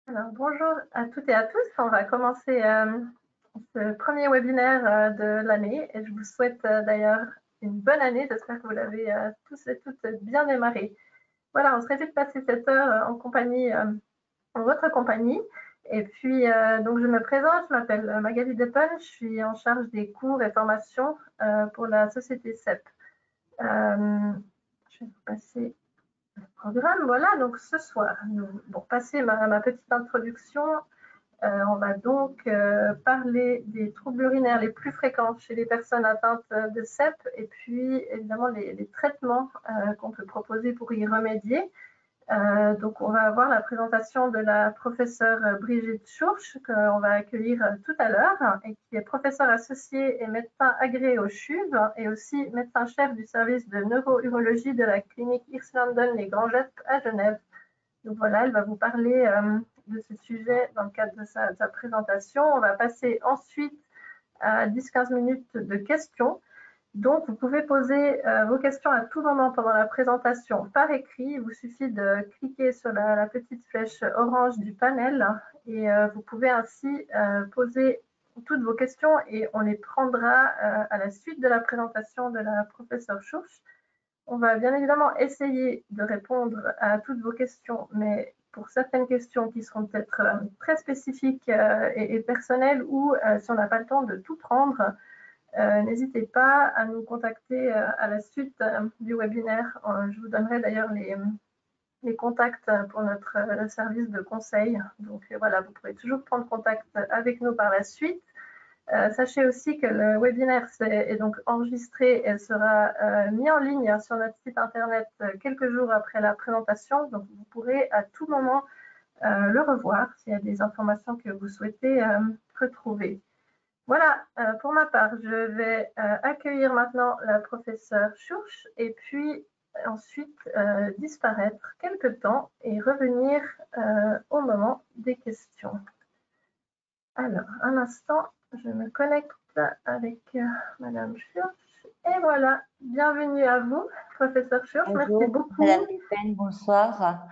Alors, bonjour à toutes et à tous. On va commencer ce premier webinaire de l'année et je vous souhaite d'ailleurs une bonne année. J'espère que vous l'avez tous et toutes bien démarré. Voilà, on se réjouit de passer cette heure en compagnie, en votre compagnie. Et puis, donc je me présente, je m'appelle Magali Depen, je suis en charge des cours et formations pour la société CEP. Je vais vous passer programme. Voilà, donc ce soir, pour passer ma petite introduction, on va donc parler des troubles urinaires les plus fréquents chez les personnes atteintes de CEP et puis évidemment les traitements qu'on peut proposer pour y remédier. Donc on va avoir la présentation de la professeure Brigitte Schurch qu'on va accueillir tout à l'heure et qui est professeure associée et médecin agréé au CHUV et aussi médecin-chef du service de neurourologie de la clinique Hirslanden Les Grangettes à Genève. Donc voilà, elle va vous parler de ce sujet dans le cadre de sa présentation. On va passer ensuite à 10-15 minutes de questions. Donc, vous pouvez poser vos questions à tout moment pendant la présentation par écrit. Il vous suffit de cliquer sur la petite flèche orange du panel et vous pouvez ainsi poser toutes vos questions et on les prendra à la suite de la présentation de la professeure Schurch. On va bien évidemment essayer de répondre à toutes vos questions, mais pour certaines questions qui seront peut-être très spécifiques et personnelles ou si on n'a pas le temps de tout prendre, n'hésitez pas à nous contacter à la suite du webinaire. Je vous donnerai d'ailleurs les contacts pour notre service de conseil. Donc voilà, vous pourrez toujours prendre contact avec nous par la suite. Sachez aussi que le webinaire est donc enregistré et sera mis en ligne sur notre site internet quelques jours après la présentation. Donc vous pourrez à tout moment le revoir s'il y a des informations que vous souhaitez retrouver. Voilà, pour ma part, je vais accueillir maintenant la professeure Schurch et puis ensuite disparaître quelque temps et revenir au moment des questions. Alors, un instant, je me connecte avec Madame Schurch. Et voilà, bienvenue à vous, professeur Schurch. Bonjour, merci beaucoup. Madame Depen, bonsoir.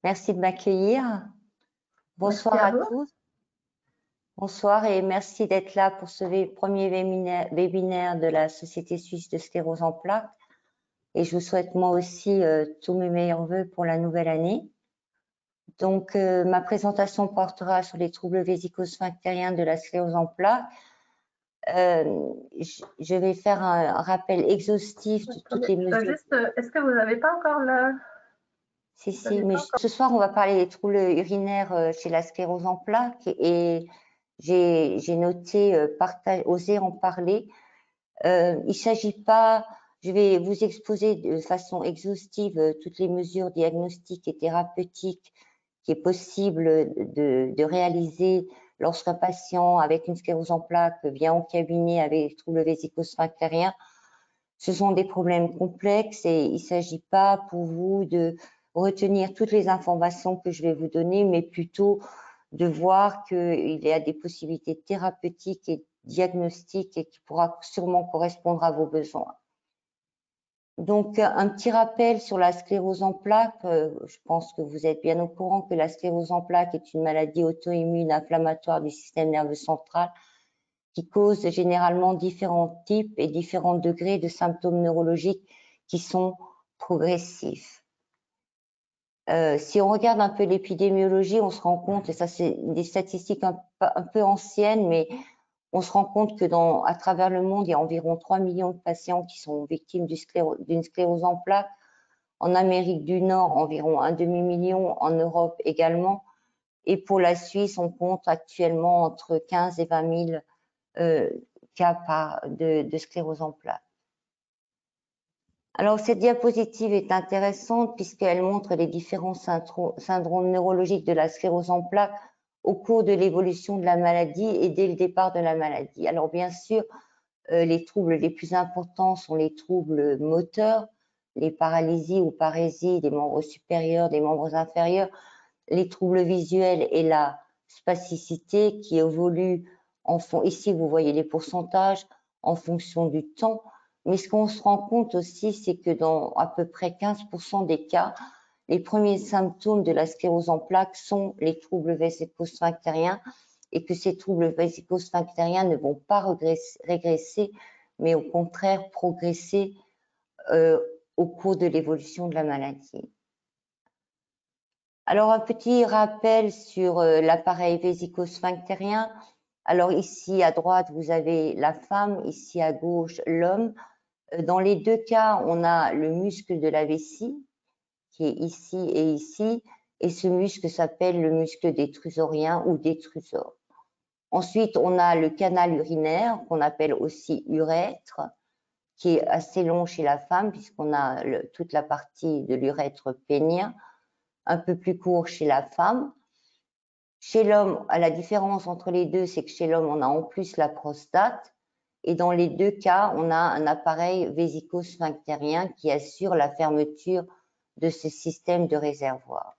Merci de m'accueillir. Bonsoir à tous. Bonsoir et merci d'être là pour ce premier webinaire de la Société suisse de sclérose en plaques. Et je vous souhaite moi aussi tous mes meilleurs voeux pour la nouvelle année. Donc, ma présentation portera sur les troubles vésico-sphinctériens de la sclérose en plaques. Je vais faire un rappel exhaustif de toutes les mesures. Est-ce que vous n'avez pas encore le... Si, mais ce soir, on va parler des troubles urinaires chez la sclérose en plaques et j'ai noté oser en parler. Il ne s'agit pas, je vais vous exposer de façon exhaustive toutes les mesures diagnostiques et thérapeutiques qui est possible de réaliser lorsqu'un patient avec une sclérose en plaques vient au cabinet avec des troubles vésico-sphinctériens. Ce sont des problèmes complexes et il ne s'agit pas pour vous de retenir toutes les informations que je vais vous donner, mais plutôt de voir qu'il y a des possibilités thérapeutiques et diagnostiques et qui pourra sûrement correspondre à vos besoins. Donc, un petit rappel sur la sclérose en plaques. Je pense que vous êtes bien au courant que la sclérose en plaques est une maladie auto-immune inflammatoire du système nerveux central qui cause généralement différents types et différents degrés de symptômes neurologiques qui sont progressifs. Si on regarde un peu l'épidémiologie, on se rend compte, et ça c'est des statistiques un peu anciennes, mais on se rend compte que à travers le monde, il y a environ 3 millions de patients qui sont victimes d'une sclérose en plaques. En Amérique du Nord, environ un demi-million, en Europe également. Et pour la Suisse, on compte actuellement entre 15 et 20 000 cas de sclérose en plaques. Alors, cette diapositive est intéressante puisqu'elle montre les différents syndromes neurologiques de la sclérose en plaques au cours de l'évolution de la maladie et dès le départ de la maladie. Alors, bien sûr, les troubles les plus importants sont les troubles moteurs, les paralysies ou parésies des membres supérieurs, des membres inférieurs, les troubles visuels et la spasticité qui évoluent ici vous voyez les pourcentages en fonction du temps, mais ce qu'on se rend compte aussi c'est que dans à peu près 15% des cas, les premiers symptômes de la sclérose en plaques sont les troubles vésico-sphinctériens et que ces troubles vésico-sphinctériens ne vont pas régresser, mais au contraire progresser au cours de l'évolution de la maladie. Alors, un petit rappel sur l'appareil vésico-sphinctérien. Alors, ici à droite, vous avez la femme, ici à gauche, l'homme. Dans les deux cas, on a le muscle de la vessie, qui est ici, et ce muscle s'appelle le muscle détrusorien ou détrusor. Ensuite, on a le canal urinaire, qu'on appelle aussi urètre, qui est assez long chez la femme, puisqu'on a toute la partie de l'urètre pénien, un peu plus court chez la femme. Chez l'homme, la différence entre les deux, c'est que chez l'homme, on a en plus la prostate, et dans les deux cas, on a un appareil vésico-sphinctérien qui assure la fermeture de ce système de réservoir.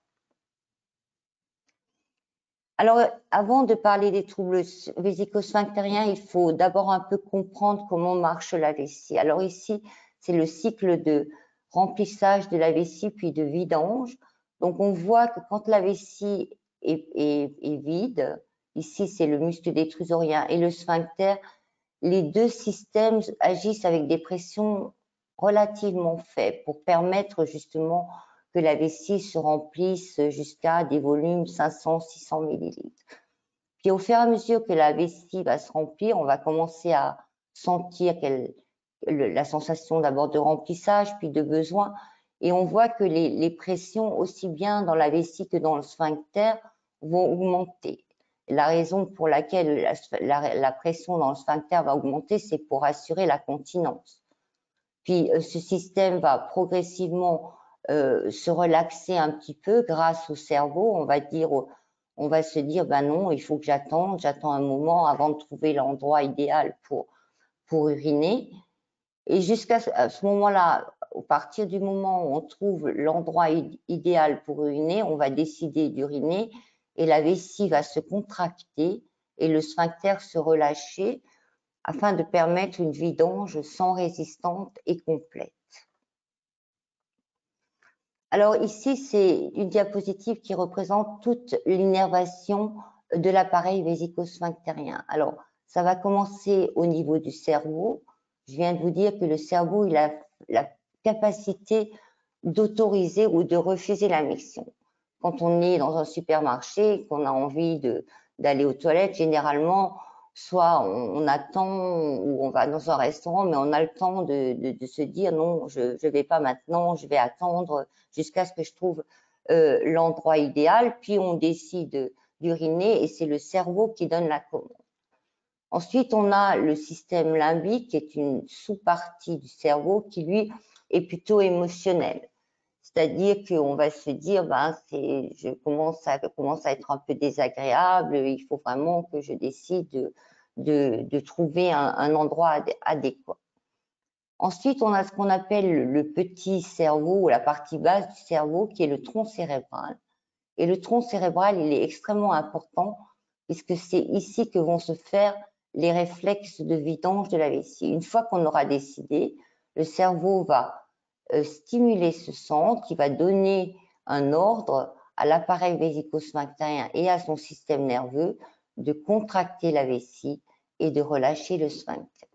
Alors, avant de parler des troubles vésico-sphinctériens, il faut d'abord un peu comprendre comment marche la vessie. Alors ici, c'est le cycle de remplissage de la vessie puis de vidange. Donc, on voit que quand la vessie est vide, ici c'est le muscle détrusorien et le sphincter, les deux systèmes agissent avec des pressions relativement faibles pour permettre justement que la vessie se remplisse jusqu'à des volumes 500-600 millilitres. Puis au fur et à mesure que la vessie va se remplir, on va commencer à sentir la sensation d'abord de remplissage, puis de besoin, et on voit que les pressions, aussi bien dans la vessie que dans le sphincter, vont augmenter. La raison pour laquelle la pression dans le sphincter va augmenter, c'est pour assurer la continence. Puis ce système va progressivement se relaxer un petit peu grâce au cerveau. On va se dire, ben non, il faut que j'attends un moment avant de trouver l'endroit idéal pour uriner. Et jusqu'à ce moment-là, à partir du moment où on trouve l'endroit idéal pour uriner, on va décider d'uriner et la vessie va se contracter et le sphincter se relâcher afin de permettre une vidange sans résistante et complète. Alors ici, c'est une diapositive qui représente toute l'innervation de l'appareil vésico-sphinctérien. Alors, ça va commencer au niveau du cerveau. Je viens de vous dire que le cerveau, il a la capacité d'autoriser ou de refuser la miction. Quand on est dans un supermarché, qu'on a envie d'aller aux toilettes, généralement, soit on attend ou on va dans un restaurant, mais on a le temps de se dire non, je ne vais pas maintenant, je vais attendre jusqu'à ce que je trouve l'endroit idéal, puis on décide d'uriner et c'est le cerveau qui donne la commande. Ensuite, on a le système limbique qui est une sous-partie du cerveau qui, lui, est plutôt émotionnel. C'est-à-dire qu'on va se dire, ben, je commence à être un peu désagréable, il faut vraiment que je décide de trouver un endroit adéquat. Ensuite, on a ce qu'on appelle le petit cerveau ou la partie basse du cerveau qui est le tronc cérébral. Et le tronc cérébral, il est extrêmement important puisque c'est ici que vont se faire les réflexes de vidange de la vessie. Une fois qu'on aura décidé, le cerveau va stimuler ce centre qui va donner un ordre à l'appareil vésico-sphinctérien et à son système nerveux de contracter la vessie et de relâcher le sphincter.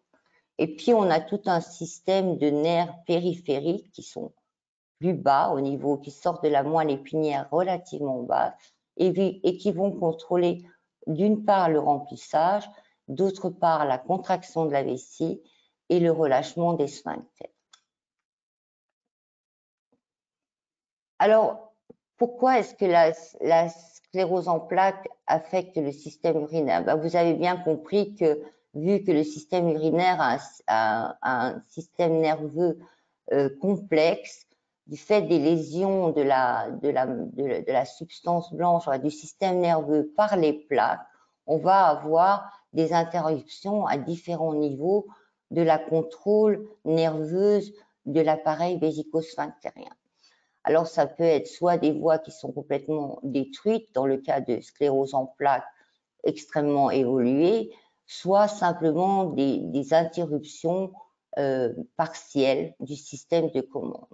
Et puis, on a tout un système de nerfs périphériques qui sont plus bas au niveau, qui sortent de la moelle épinière relativement basse et qui vont contrôler d'une part le remplissage, d'autre part la contraction de la vessie et le relâchement des sphincters. Alors, pourquoi est-ce que la sclérose en plaques affecte le système urinaire? Ben, vous avez bien compris que, vu que le système urinaire a un système nerveux complexe, du fait des lésions de la substance blanche du système nerveux par les plaques, on va avoir des interruptions à différents niveaux de la contrôle nerveuse de l'appareil vésico-sphinctérien. Alors, ça peut être soit des voies qui sont complètement détruites, dans le cas de sclérose en plaques extrêmement évoluée, soit simplement des interruptions partielles du système de commande.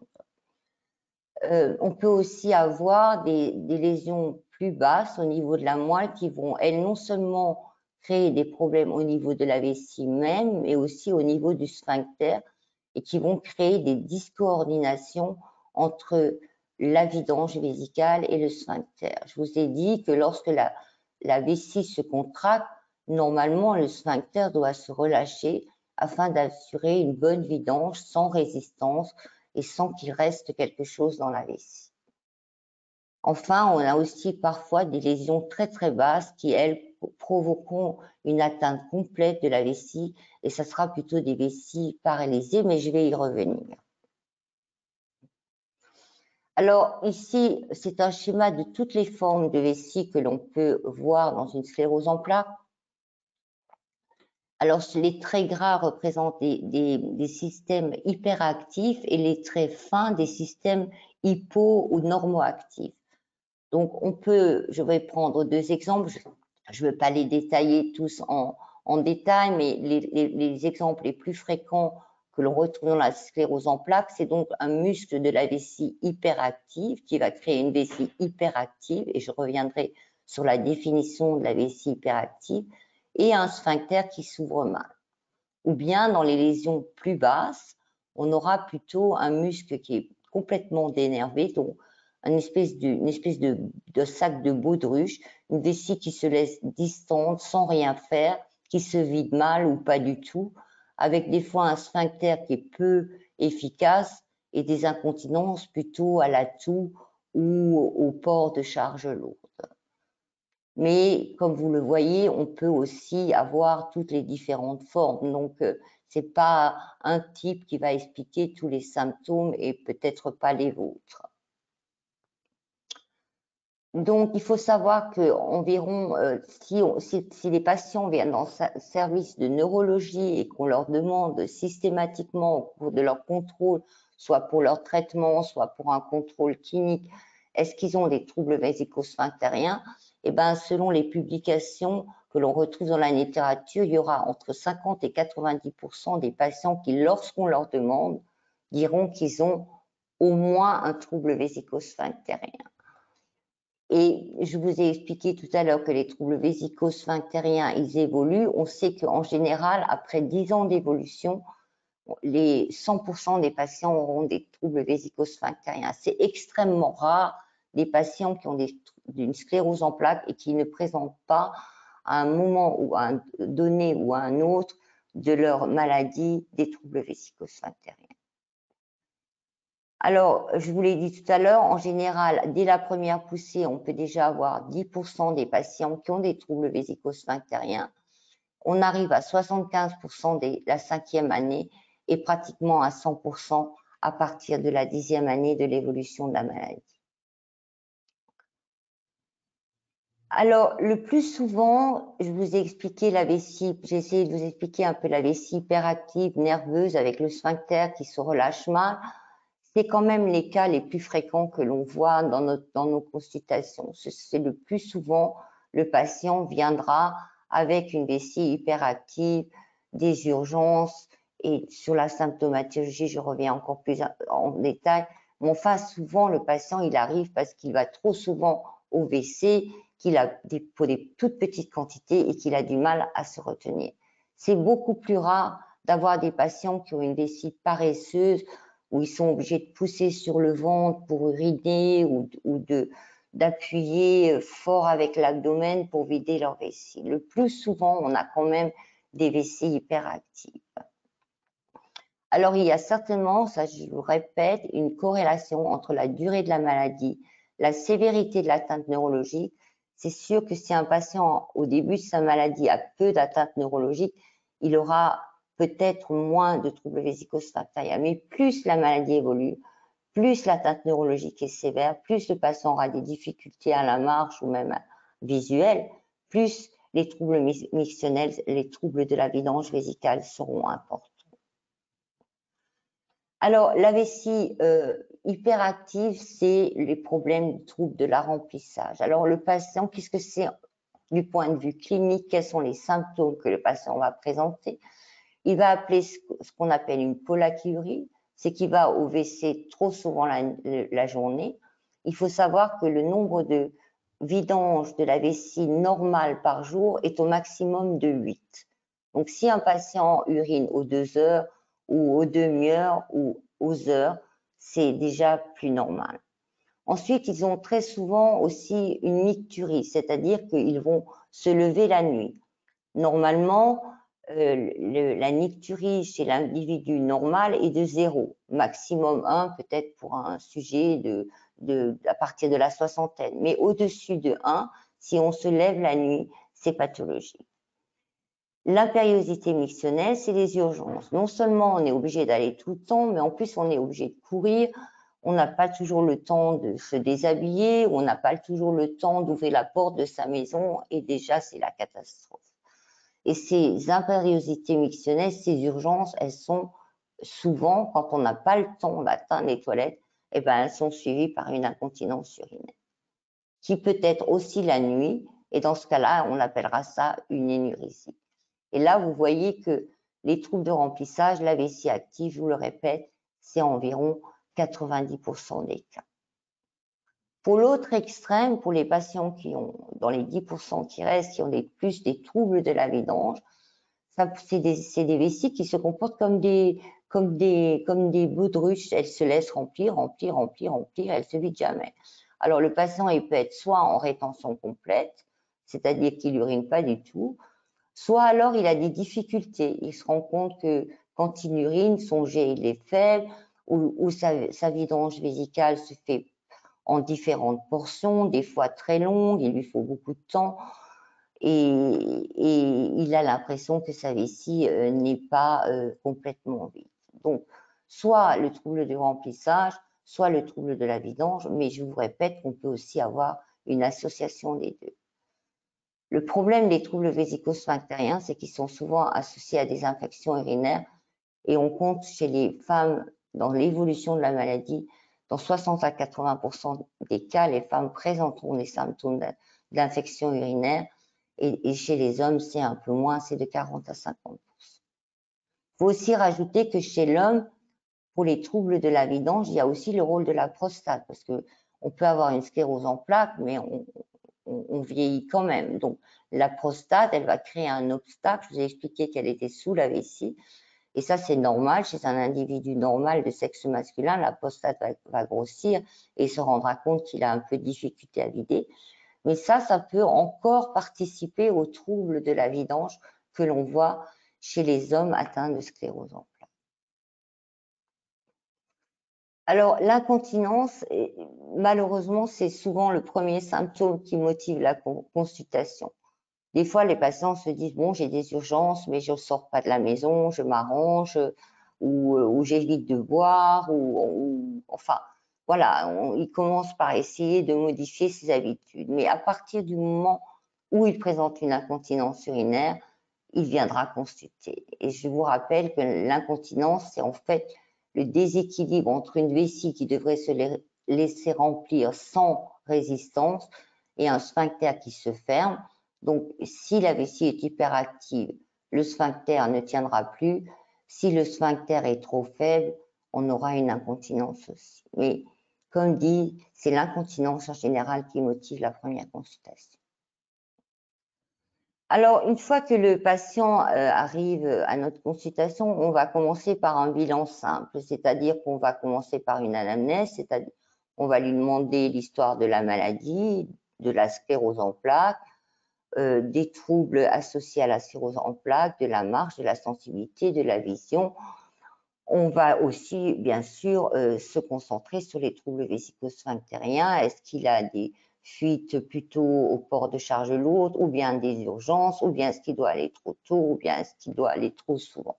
On peut aussi avoir des lésions plus basses au niveau de la moelle qui vont, elles, non seulement créer des problèmes au niveau de la vessie même, mais aussi au niveau du sphincter et qui vont créer des dyscoordinations entre la vidange vésicale et le sphincter. Je vous ai dit que lorsque la vessie se contracte, normalement, le sphincter doit se relâcher afin d'assurer une bonne vidange sans résistance et sans qu'il reste quelque chose dans la vessie. Enfin, on a aussi parfois des lésions très très basses qui, elles, provoqueront une atteinte complète de la vessie et ça sera plutôt des vessies paralysées, mais je vais y revenir. Alors ici, c'est un schéma de toutes les formes de vessie que l'on peut voir dans une sclérose en plaques. Alors, les traits gras représentent des systèmes hyperactifs et les traits fins des systèmes hypo- ou normoactifs. Donc, je vais prendre deux exemples. Je ne veux pas les détailler tous en détail, mais les exemples les plus fréquents que l'on retrouve dans la sclérose en plaques, c'est donc un muscle de la vessie hyperactive qui va créer une vessie hyperactive, et je reviendrai sur la définition de la vessie hyperactive, et un sphincter qui s'ouvre mal. Ou bien, dans les lésions plus basses, on aura plutôt un muscle qui est complètement dénervé, donc une espèce de sac de baudruche, une vessie qui se laisse distante sans rien faire, qui se vide mal ou pas du tout, avec des fois un sphincter qui est peu efficace et des incontinences plutôt à la toux ou au port de charge lourde. Mais comme vous le voyez, on peut aussi avoir toutes les différentes formes. Donc, ce n'est pas un type qui va expliquer tous les symptômes et peut-être pas les vôtres. Donc, il faut savoir qu'environ, si les patients viennent dans le service de neurologie et qu'on leur demande systématiquement au cours de leur contrôle, soit pour leur traitement, soit pour un contrôle clinique, est-ce qu'ils ont des troubles vésico-sphinctériens? Eh bien, selon les publications que l'on retrouve dans la littérature, il y aura entre 50 et 90% des patients qui, lorsqu'on leur demande, diront qu'ils ont au moins un trouble vésico-sphinctérien. Et je vous ai expliqué tout à l'heure que les troubles vésico-sphinctériens, ils évoluent. On sait qu'en général, après 10 ans d'évolution, les 100% des patients auront des troubles vésico-sphinctériens. C'est extrêmement rare des patients qui ont une sclérose en plaques et qui ne présentent pas à un moment ou à un donné ou à un autre de leur maladie des troubles vésico-sphinctériens. Alors, je vous l'ai dit tout à l'heure, en général, dès la première poussée, on peut déjà avoir 10% des patients qui ont des troubles vésico-sphinctériens. On arrive à 75% dès la 5e année et pratiquement à 100% à partir de la 10e année de l'évolution de la maladie. Alors, le plus souvent, je vous ai expliqué la vessie, j'ai essayé de vous expliquer un peu la vessie hyperactive, nerveuse, avec le sphincter qui se relâche mal. C'est quand même les cas les plus fréquents que l'on voit dans nos consultations. C'est le plus souvent, le patient viendra avec une vessie hyperactive, des urgences, et sur la symptomatologie, je reviens encore plus en détail. Mais enfin, souvent, le patient, il arrive parce qu'il va trop souvent au WC, qu'il a pour des toutes petites quantités et qu'il a du mal à se retenir. C'est beaucoup plus rare d'avoir des patients qui ont une vessie paresseuse, où ils sont obligés de pousser sur le ventre pour uriner ou d'appuyer fort avec l'abdomen pour vider leur vessie. Le plus souvent, on a quand même des vessies hyperactives. Alors, il y a certainement, ça je vous répète, une corrélation entre la durée de la maladie, la sévérité de l'atteinte neurologique. C'est sûr que si un patient, au début de sa maladie, a peu d'atteintes neurologiques, il aura peut-être moins de troubles vésico-sphinctériens. Mais plus la maladie évolue, plus l'atteinte neurologique est sévère, plus le patient aura des difficultés à la marche ou même visuelles, plus les troubles mictionnels, les troubles de la vidange vésicale seront importants. Alors, la vessie hyperactive, c'est les problèmes, troubles de la remplissage. Alors, le patient, qu'est-ce que c'est du point de vue clinique? Quels sont les symptômes que le patient va présenter? Il va appeler ce qu'on appelle une polacyurie, c'est qu'il va au WC trop souvent la journée. Il faut savoir que le nombre de vidanges de la vessie normale par jour est au maximum de 8. Donc, si un patient urine aux 2 heures ou aux demi-heures ou aux heures, c'est déjà plus normal. Ensuite, ils ont très souvent aussi une nicturie, c'est-à-dire qu'ils vont se lever la nuit. Normalement, la nicturie chez l'individu normal est de 0, maximum 1 peut-être pour un sujet à partir de la soixantaine. Mais au-dessus de 1, si on se lève la nuit, c'est pathologique. L'impériosité mictionnelle, c'est les urgences. Non seulement on est obligé d'aller tout le temps, mais en plus on est obligé de courir. On n'a pas toujours le temps de se déshabiller, on n'a pas toujours le temps d'ouvrir la porte de sa maison et déjà c'est la catastrophe. Et ces impériosités mictionnelles, ces urgences, elles sont souvent, quand on n'a pas le temps d'atteindre les toilettes, eh ben, elles sont suivies par une incontinence urinaire, qui peut être aussi la nuit, et dans ce cas-là, on appellera ça une énurésie. Et là, vous voyez que les troubles de remplissage, la vessie active, je vous le répète, c'est environ 90% des cas. Pour l'autre extrême, pour les patients qui ont, dans les 10% qui restent, qui ont plus des troubles de la vidange, c'est des vessies qui se comportent comme des baudruches. Elles se laissent remplir, elles se vident jamais. Alors, le patient, il peut être soit en rétention complète, c'est-à-dire qu'il n'urine pas du tout, soit alors il a des difficultés. Il se rend compte que quand il urine, son jet il est faible, ou sa vidange vésicale se fait en différentes portions, des fois très longues, il lui faut beaucoup de temps, et il a l'impression que sa vessie n'est pas complètement vide. Donc, soit le trouble du remplissage, soit le trouble de la vidange, mais je vous répète qu'on peut aussi avoir une association des deux. Le problème des troubles vésico-sphinctériens, c'est qu'ils sont souvent associés à des infections urinaires et on compte chez les femmes, dans l'évolution de la maladie, dans 60 à 80% des cas, les femmes présenteront des symptômes d'infection urinaire et chez les hommes, c'est un peu moins, c'est de 40 à 50%. Il faut aussi rajouter que chez l'homme, pour les troubles de la vidange, il y a aussi le rôle de la prostate parce qu'on peut avoir une sclérose en plaques, mais on vieillit quand même. Donc, la prostate, elle va créer un obstacle. Je vous ai expliqué qu'elle était sous la vessie. Et ça, c'est normal. Chez un individu normal de sexe masculin, la prostate va grossir et il se rendra compte qu'il a un peu de difficulté à vider. Mais ça peut encore participer aux troubles de la vidange que l'on voit chez les hommes atteints de sclérose en plaques. Alors, l'incontinence, malheureusement, c'est souvent le premier symptôme qui motive la consultation. Des fois, les patients se disent, bon, j'ai des urgences, mais je ne sors pas de la maison, je m'arrange, ou j'évite de boire, enfin, voilà, ils commencent par essayer de modifier ses habitudes. Mais à partir du moment où il présente une incontinence urinaire, il viendra consulter. Et je vous rappelle que l'incontinence, c'est en fait le déséquilibre entre une vessie qui devrait se laisser remplir sans résistance et un sphincter qui se ferme. Donc, si la vessie est hyperactive, le sphincter ne tiendra plus. Si le sphincter est trop faible, on aura une incontinence aussi. Mais comme dit, c'est l'incontinence en général qui motive la première consultation. Alors, une fois que le patient arrive à notre consultation, on va commencer par un bilan simple, c'est-à-dire qu'on va commencer par une anamnèse, c'est-à-dire on va lui demander l'histoire de la maladie, de la sclérose en plaques, des troubles associés à la sclérose en plaques, de la marche, de la sensibilité, de la vision. On va aussi, bien sûr, se concentrer sur les troubles vésico-sphinctériens. Est-ce qu'il a des fuites plutôt au port de charge lourde, ou bien des urgences, ou bien est-ce qu'il doit aller trop tôt, ou bien est-ce qu'il doit aller trop souvent.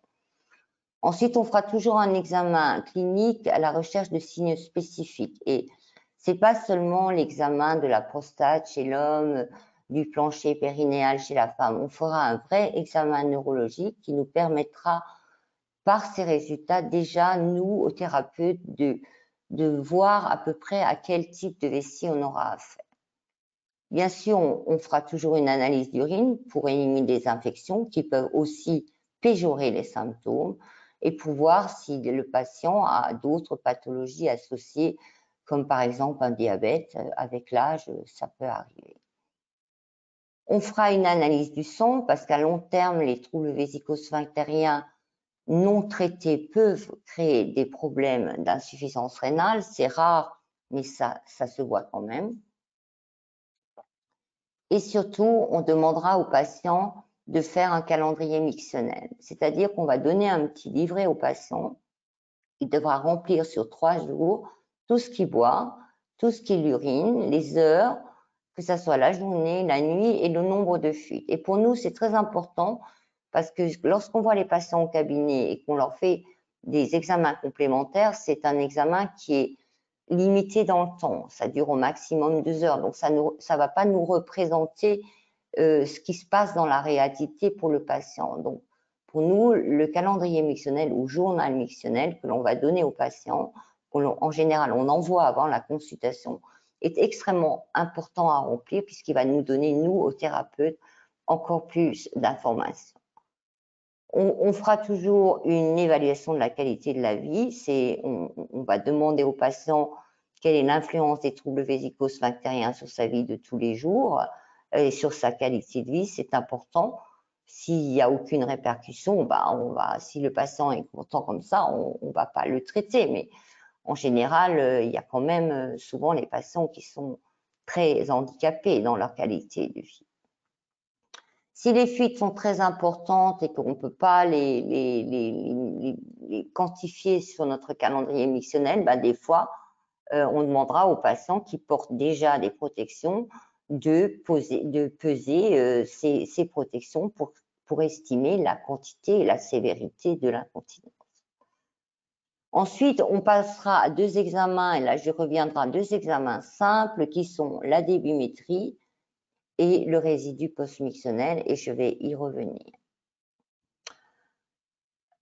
Ensuite, on fera toujours un examen clinique à la recherche de signes spécifiques. Et ce n'est pas seulement l'examen de la prostate chez l'homme, du plancher périnéal chez la femme. On fera un vrai examen neurologique qui nous permettra, par ces résultats, déjà, nous, aux thérapeutes, de voir à peu près à quel type de vessie on aura affaire. Bien sûr, on fera toujours une analyse d'urine pour éliminer des infections qui peuvent aussi péjorer les symptômes. et pour voir si le patient a d'autres pathologies associées, comme par exemple un diabète. Avec l'âge, ça peut arriver. On fera une analyse du sang parce qu'à long terme, les troubles vésico-sphinctériens non traités peuvent créer des problèmes d'insuffisance rénale. C'est rare, mais ça se voit quand même. Et surtout, on demandera aux patients de faire un calendrier mictionnel, c'est-à-dire qu'on va donner un petit livret au patient. Il devra remplir sur 3 jours tout ce qu'il boit, tout ce qu'il urine, les heures, que ce soit la journée, la nuit et le nombre de fuites. Et pour nous, c'est très important parce que lorsqu'on voit les patients au cabinet et qu'on leur fait des examens complémentaires, c'est un examen qui est limité dans le temps. Ça dure au maximum 2 heures. Donc, ça ne va pas nous représenter ce qui se passe dans la réalité pour le patient. Donc, pour nous, le calendrier mictionnel ou journal mictionnel que l'on va donner aux patients, en général, on envoie avant la consultation, est extrêmement important à remplir puisqu'il va nous donner, nous, aux thérapeutes, encore plus d'informations. On fera toujours une évaluation de la qualité de la vie. On va demander aux patients quelle est l'influence des troubles vésico-sphinctériens sur sa vie de tous les jours et sur sa qualité de vie. C'est important. S'il n'y a aucune répercussion, si le patient est content comme ça, on ne va pas le traiter. Mais en général, il y a quand même souvent les patients qui sont très handicapés dans leur qualité de vie. Si les fuites sont très importantes et qu'on ne peut pas les quantifier sur notre calendrier mictionnel, des fois, on demandera aux patients qui portent déjà des protections de peser ces protections pour estimer la quantité et la sévérité de l'incontinence. Ensuite, on passera à 2 examens, et là je reviendrai à 2 examens simples qui sont la débimétrie et le résidu post-mictionnel, et je vais y revenir.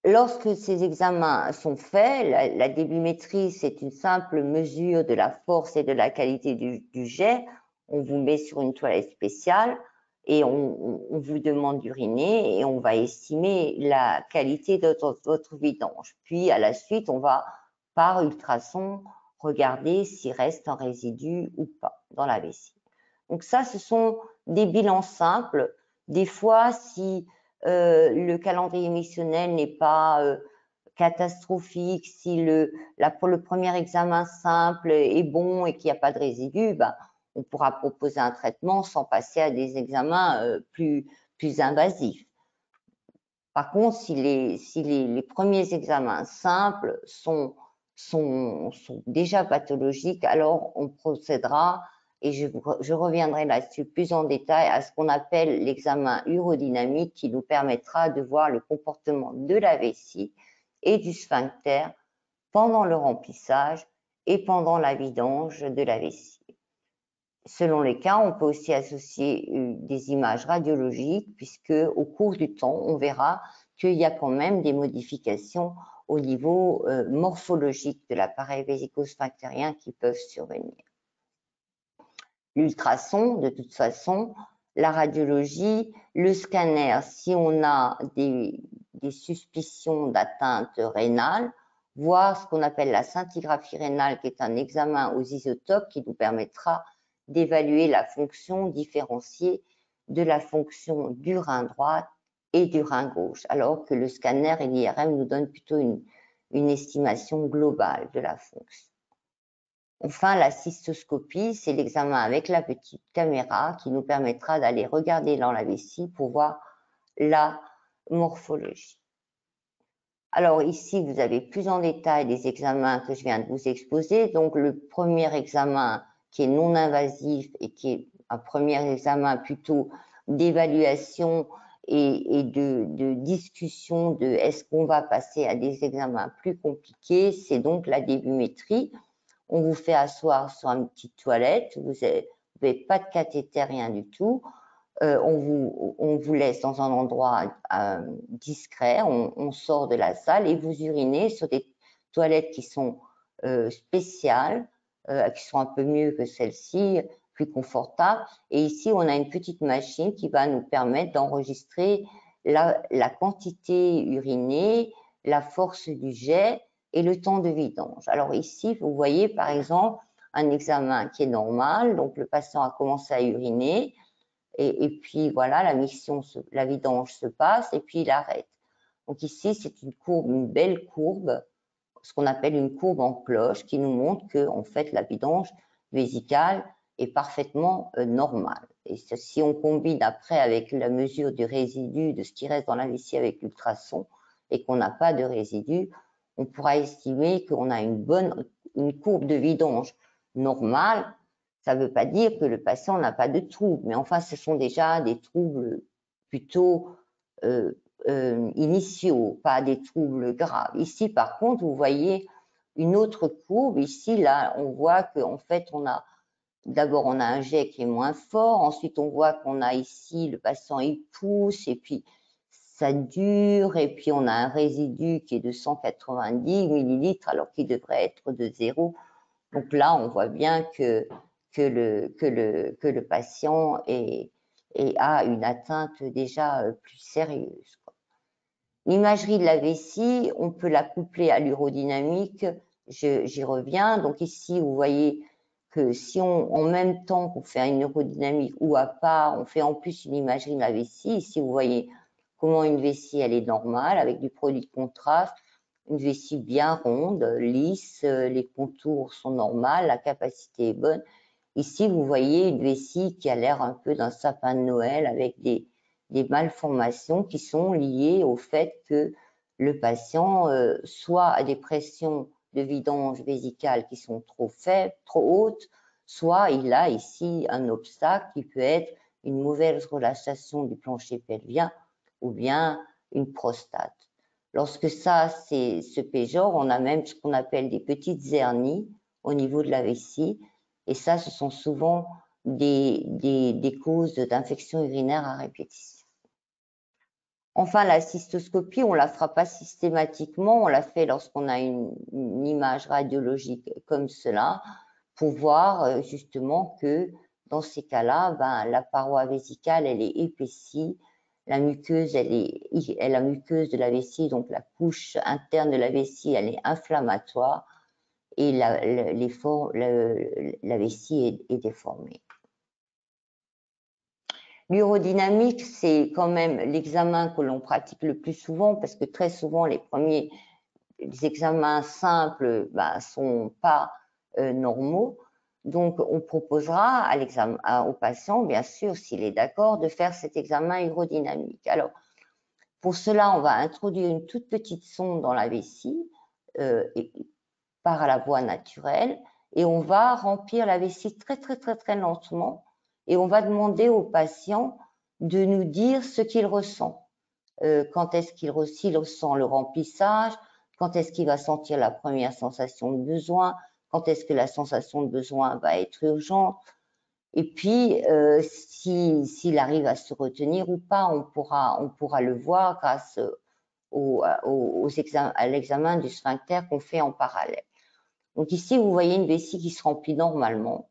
Lorsque ces examens sont faits, la débimétrie, c'est une simple mesure de la force et de la qualité du jet. On vous met sur une toilette spéciale et on vous demande d'uriner et on va estimer la qualité de votre vidange. Puis, à la suite, on va, par ultrason, regarder s'il reste un résidu ou pas dans la vessie. Donc ça, ce sont des bilans simples. Des fois, si le calendrier mictionnel n'est pas catastrophique, si pour le premier examen simple est bon et qu'il n'y a pas de résidus, on pourra proposer un traitement sans passer à des examens plus invasifs. Par contre, si les premiers examens simples sont déjà pathologiques, alors on procédera, et je reviendrai là-dessus plus en détail, à ce qu'on appelle l'examen urodynamique qui nous permettra de voir le comportement de la vessie et du sphincter pendant le remplissage et pendant la vidange de la vessie. Selon les cas, on peut aussi associer des images radiologiques puisque au cours du temps, on verra qu'il y a quand même des modifications au niveau morphologique de l'appareil vésico-sphinctérien qui peuvent survenir. L'ultrason, de toute façon, la radiologie, le scanner, si on a des suspicions d'atteinte rénale, voire ce qu'on appelle la scintigraphie rénale, qui est un examen aux isotopes qui nous permettra d'évaluer la fonction différenciée de la fonction du rein droit et du rein gauche, alors que le scanner et l'IRM nous donnent plutôt une estimation globale de la fonction. Enfin, la cystoscopie, c'est l'examen avec la petite caméra qui nous permettra d'aller regarder dans la vessie pour voir la morphologie. Alors ici, vous avez plus en détail les examens que je viens de vous exposer. Donc le premier examen qui est non invasif et qui est un premier examen plutôt d'évaluation et de discussion de est-ce qu'on va passer à des examens plus compliqués, c'est donc la débimétrie. On vous fait asseoir sur une petite toilette, vous n'avez pas de cathéter, rien du tout. On vous laisse dans un endroit discret, on sort de la salle et vous urinez sur des toilettes qui sont spéciales, qui sont un peu mieux que celle-ci, plus confortables. Et ici, on a une petite machine qui va nous permettre d'enregistrer la quantité urinée, la force du jet et le temps de vidange. Alors ici, vous voyez par exemple un examen qui est normal, donc le patient a commencé à uriner, et puis voilà, la vidange se passe, et puis il arrête. Donc ici, c'est une courbe, une belle courbe, ce qu'on appelle une courbe en cloche, qui nous montre que en fait la vidange vésicale est parfaitement normale. Et si on combine après avec la mesure du résidu de ce qui reste dans la vessie avec l'ultrason et qu'on n'a pas de résidu, on pourra estimer qu'on a une courbe de vidange normale. Ça ne veut pas dire que le patient n'a pas de troubles, mais enfin, ce sont déjà des troubles plutôt initiaux, pas des troubles graves. Ici, par contre, vous voyez une autre courbe. Ici, là, on voit qu'en fait, d'abord, on a un jet qui est moins fort. Ensuite, on voit qu'on a ici, le patient, il pousse, et puis ça dure, et puis on a un résidu qui est de 190 millilitres, alors qu'il devrait être de 0. Donc là, on voit bien que le patient a une atteinte déjà plus sérieuse. L'imagerie de la vessie, on peut la coupler à l'urodynamique, j'y reviens. Donc ici, vous voyez que si en même temps qu'on fait une urodynamique ou à part, on fait en plus une imagerie de la vessie, ici vous voyez comment une vessie elle est normale avec du produit de contraste, une vessie bien ronde, lisse, les contours sont normaux, la capacité est bonne. Ici, vous voyez une vessie qui a l'air un peu d'un sapin de Noël avec des malformations qui sont liées au fait que le patient soit a des pressions de vidange vésicale qui sont trop faibles, trop hautes, soit il a ici un obstacle qui peut être une mauvaise relaxation du plancher pelvien ou bien une prostate. Lorsque ça se péjore, on a même ce qu'on appelle des petites hernies au niveau de la vessie, et ça, ce sont souvent des causes d'infection urinaire à répétition. Enfin, la cystoscopie, on ne la fera pas systématiquement, on la fait lorsqu'on a une image radiologique comme cela, pour voir justement que dans ces cas-là, la paroi vésicale, elle est épaissie, la muqueuse, la muqueuse de la vessie, donc la couche interne de la vessie, elle est inflammatoire, et la vessie est déformée. L'urodynamique, c'est quand même l'examen que l'on pratique le plus souvent, parce que très souvent, les examens simples sont pas normaux. Donc, on proposera au patient, bien sûr, s'il est d'accord, de faire cet examen urodynamique. Alors, pour cela, on va introduire une toute petite sonde dans la vessie, par la voie naturelle, et on va remplir la vessie très, très, très, très lentement, et on va demander au patient de nous dire ce qu'il ressent. Quand est-ce s'il ressent le remplissage, quand est-ce qu'il va sentir la première sensation de besoin, quand est-ce que la sensation de besoin va être urgente, et puis s'il arrive à se retenir ou pas, on pourra le voir grâce à l'examen du sphincter qu'on fait en parallèle. Donc ici, vous voyez une vessie qui se remplit normalement.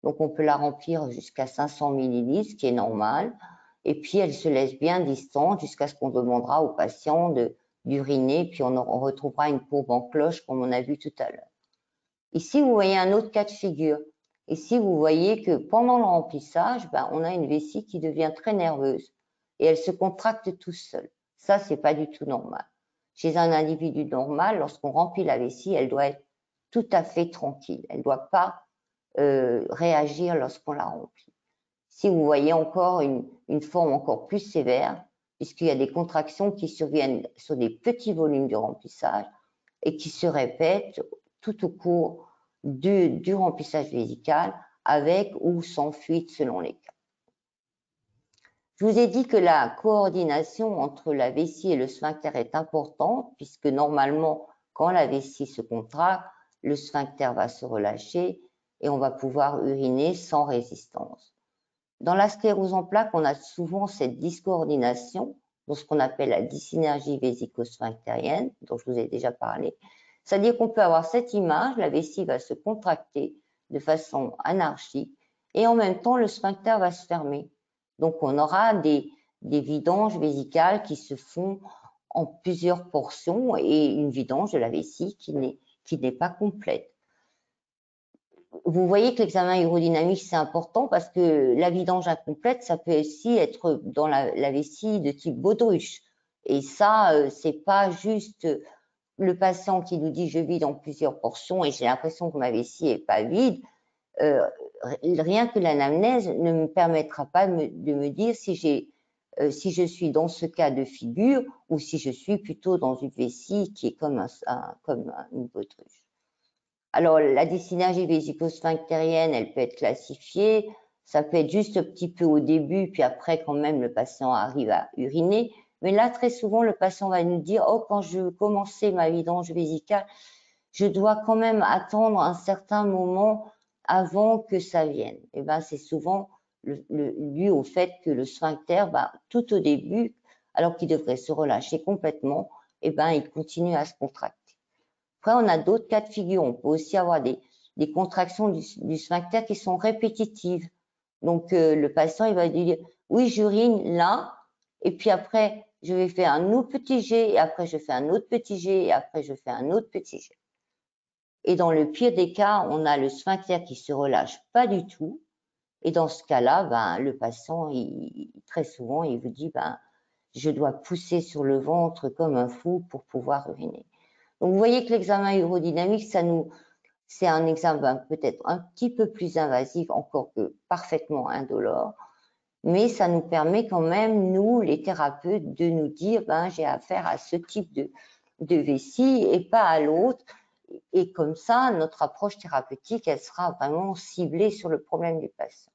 Donc on peut la remplir jusqu'à 500 millilitres, ce qui est normal. Et puis elle se laisse bien distante jusqu'à ce qu'on demandera au patient d'uriner, puis on retrouvera une courbe en cloche comme on a vu tout à l'heure. Ici, vous voyez un autre cas de figure. Ici, vous voyez que pendant le remplissage, on a une vessie qui devient très nerveuse et elle se contracte tout seul. Ça, c'est pas du tout normal. Chez un individu normal, lorsqu'on remplit la vessie, elle doit être tout à fait tranquille. Elle ne doit pas réagir lorsqu'on la remplit. Si vous voyez encore une forme encore plus sévère, puisqu'il y a des contractions qui surviennent sur des petits volumes du remplissage et qui se répètent tout au cours du remplissage vésical, avec ou sans fuite selon les cas. Je vous ai dit que la coordination entre la vessie et le sphincter est importante, puisque normalement, quand la vessie se contracte, le sphincter va se relâcher et on va pouvoir uriner sans résistance. Dans la sclérose en plaques, on a souvent cette discoordination, dans ce qu'on appelle la dysynergie vésico-sphinctérienne, dont je vous ai déjà parlé. C'est-à-dire qu'on peut avoir cette image, la vessie va se contracter de façon anarchique et en même temps, le sphincter va se fermer. Donc, on aura des vidanges vésicales qui se font en plusieurs portions et une vidange de la vessie qui n'est pas complète. Vous voyez que l'examen urodynamique, c'est important parce que la vidange incomplète, ça peut aussi être dans la vessie de type baudruche. Et ça, c'est pas juste le patient qui nous dit je vide en plusieurs portions et j'ai l'impression que ma vessie est pas vide. Rien que l'anamnèse ne me permettra pas de me dire si je suis dans ce cas de figure ou si je suis plutôt dans une vessie qui est comme une baudruche. Alors, la dysynergie vésico-sphinctérienne, elle peut être classifiée. Ça peut être juste un petit peu au début, puis après, quand même, le patient arrive à uriner. Mais là, très souvent, le patient va nous dire « Oh, quand je commençais ma vidange vésicale, je dois quand même attendre un certain moment avant que ça vienne. » Et ben, c'est souvent dû au fait que le sphincter, tout au début, alors qu'il devrait se relâcher complètement, et ben, il continue à se contracter. Après, on a d'autres cas de figure. On peut aussi avoir des contractions du sphincter qui sont répétitives. Donc, le patient, il va dire « Oui, j'urine là, et puis après, je vais faire un autre petit jet, et après, je fais un autre petit jet, et après, je fais un autre petit jet. » Et dans le pire des cas, on a le sphincter qui se relâche pas du tout. Et dans ce cas-là, le patient, très souvent, il vous dit je dois pousser sur le ventre comme un fou pour pouvoir uriner. Donc, vous voyez que l'examen urodynamique, c'est un examen peut-être un petit peu plus invasif, encore que parfaitement indolore, mais ça nous permet quand même, nous, les thérapeutes, de nous dire j'ai affaire à ce type de vessie et pas à l'autre. Et comme ça, notre approche thérapeutique, elle sera vraiment ciblée sur le problème du patient.